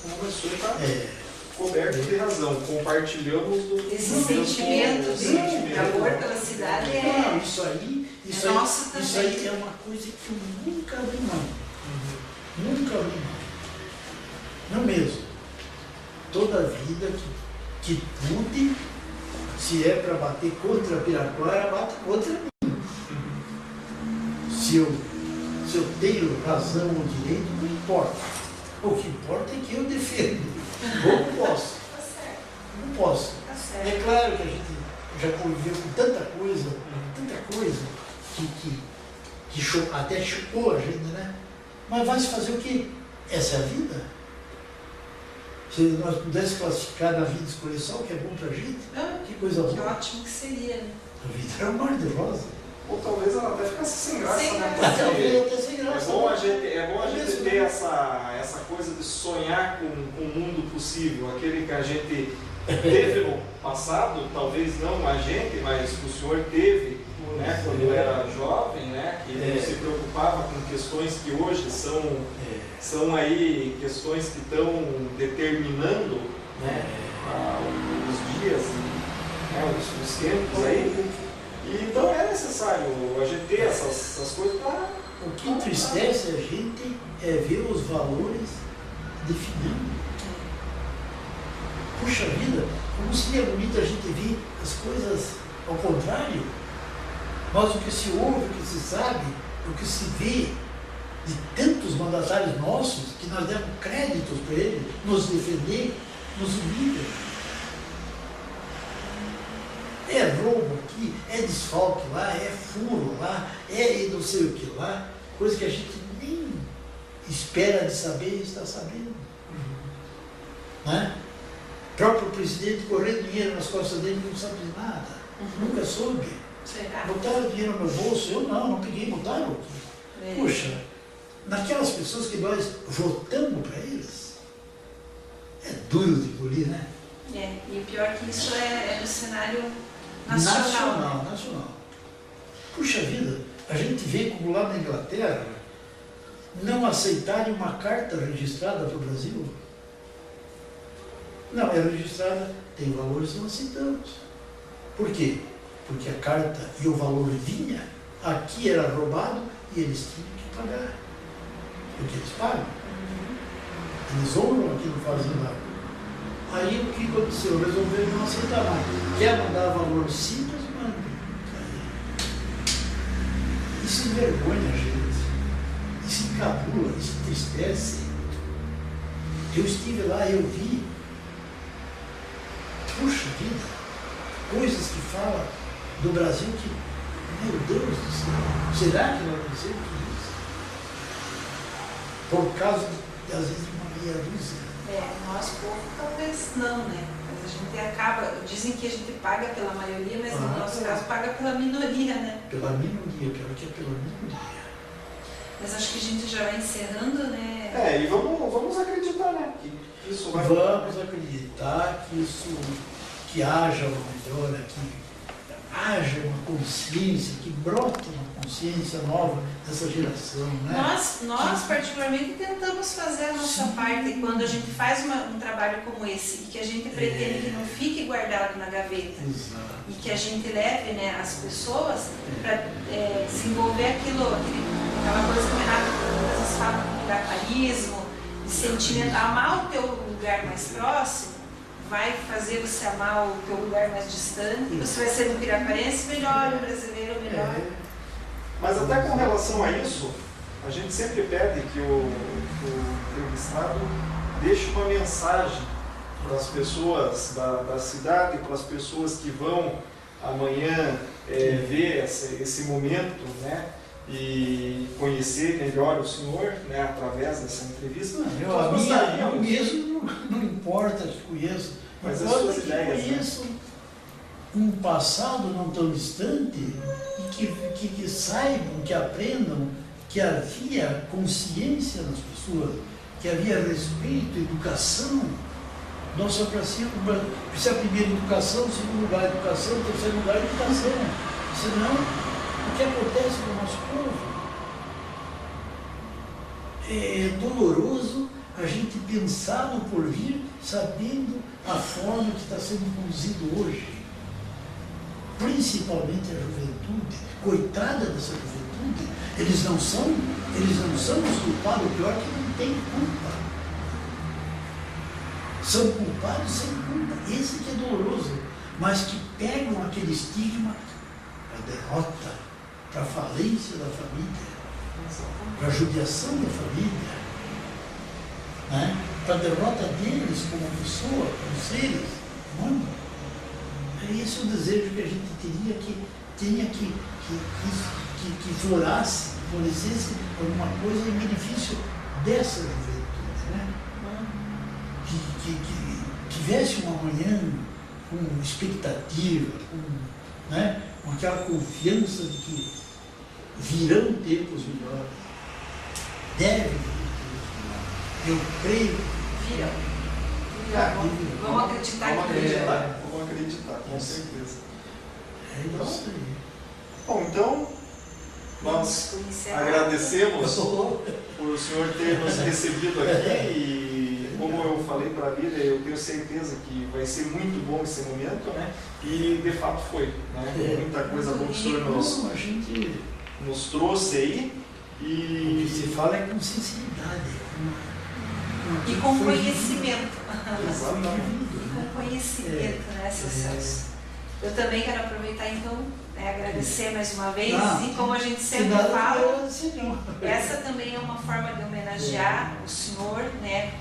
O senhor está coberto de razão, compartilhamos esse sentimento de amor pela cidade. Isso aí é uma coisa que eu nunca vi mão. Nunca vi mão. Não mesmo. Toda a vida que pude, se é para bater contra a Piraquara, bate contra mim. Se eu tenho razão ou direito, não importa. O que importa é que eu defendo. Ou posso. Não posso. É claro que a gente já conviveu com tanta coisa que até chocou a gente, né? Mas vai se fazer o quê? Essa é a vida. Se nós pudéssemos classificar na vida, escolher só o que é bom pra gente, que coisa boa. Que ótimo que seria, né? A vida é um mar de rosa. Ou talvez ela até ficasse sem graça, né? Talvez até sem graça. É bom a gente ter essa coisa de sonhar com um mundo possível, aquele que a gente teve no passado, talvez não a gente, mas o senhor teve, né, quando era jovem, né, que não se preocupava com questões que hoje são aí questões que estão determinando, né, os dias, né, os tempos aí. Então é necessário a gente ter essas coisas para... O que entristece a gente é ver os valores definindo. Puxa vida, como seria bonito a gente ver as coisas ao contrário. Mas o que se ouve, o que se sabe, o que se vê de tantos mandatários nossos que nós demos créditos para ele nos defender, nos unir. É roubo aqui, é desfalque lá, é furo lá, é não sei o que lá, coisa que a gente nem espera de saber e está sabendo. Né? O próprio presidente correndo dinheiro nas costas dele não sabe de nada, nunca soube. Será? Botaram dinheiro no meu bolso, eu não peguei, botaram. Puxa, naquelas pessoas que nós votamos para eles, é duro de engolir, né? E pior que isso é no cenário nacional. Nacional. Puxa vida, a gente vê como lá na Inglaterra não aceitarem uma carta registrada para o Brasil. Não, é registrada, tem valores, não aceitamos. Por quê? Porque a carta e o valor vinha, aqui era roubado e eles tinham que pagar. Porque eles pagam. Eles honram aquilo que fazem lá. Aí o que aconteceu? Resolveram não aceitar mais. Quer mandar valor simples, manda. Isso envergonha a gente. Isso encabula, isso entristece. Eu estive lá, eu vi. Puxa vida, coisas que falam do Brasil que, meu Deus do céu, será que vai acontecer isso? Por causa, às vezes, de uma meia dúzia. Nosso povo talvez não, né? Mas a gente acaba, dizem que a gente paga pela maioria, mas no nosso caso paga pela minoria, né? Pela minoria, pior que é pela minoria. Mas acho que a gente já vai encerrando, né? E vamos acreditar, né? Que isso vai... Vamos acreditar que haja uma melhora, que haja uma consciência, que brote uma consciência nova dessa geração, né? Nós particularmente tentamos fazer a nossa parte quando a gente faz um trabalho como esse, que a gente pretende que não fique guardado na gaveta. Exato. E que a gente leve, né, as pessoas para desenvolver aquela coisa que o Renato às vezes fala do piratarismo, de sentimento, amar o teu lugar mais próximo, vai fazer você amar o teu lugar mais distante, você vai ser um piraquarense melhor, um brasileiro melhor. Mas até com relação a isso, a gente sempre pede que o entrevistado deixe uma mensagem para as pessoas da cidade, para as pessoas que vão amanhã ver esse momento, né? E conhecer melhor o senhor, né, através dessa entrevista. Eu mesmo não importa que conheço, mas as suas ideias, conheço, né? Um passado não tão distante e que saibam, que aprendam que havia consciência nas pessoas, que havia respeito, educação. Nossa precisa primeiro educação, segundo lugar educação, terceiro lugar educação. Senão, o que acontece com o nosso povo? É doloroso a gente pensar no porvir, sabendo a forma que está sendo conduzido hoje. Principalmente a juventude, coitada dessa juventude, eles não são os culpados, pior que não tem culpa. São culpados sem culpa, esse que é doloroso, mas que pegam aquele estigma para a derrota, para a falência da família, para a judiação da família, né? Para a derrota deles como pessoa, como seres humanos. É esse o desejo que a gente tinha que florescesse alguma coisa em benefício dessa juventude, né? Que tivesse uma manhã com expectativa, com aquela confiança de que virão tempos melhores. Deve vir tempos melhores. Eu creio. Vamos acreditar que Vamos acreditar, com certeza. É isso aí. Bom, então, nós agradecemos por o senhor ter nos recebido aqui e, como eu falei para a vida, eu tenho certeza que vai ser muito bom esse momento, né? E, de fato, foi. Né? Muita coisa boa que o senhor nos trouxe aí. E o que se fala é com sensibilidade. E com conhecimento. Exatamente. Com conhecimento, né, Celso? Eu também quero aproveitar então, né, agradecer mais uma vez, Ah, e como a gente sempre nada, fala, senhor. essa também é uma forma de homenagear o senhor, né,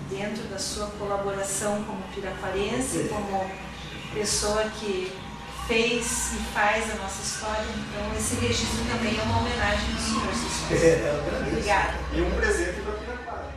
dentro da sua colaboração como piraquarense, como pessoa que fez e faz a nossa história. Então esse registro também é uma homenagem ao senhor, seu senhor. Eu agradeço. Obrigada. E um presente da Piraquara.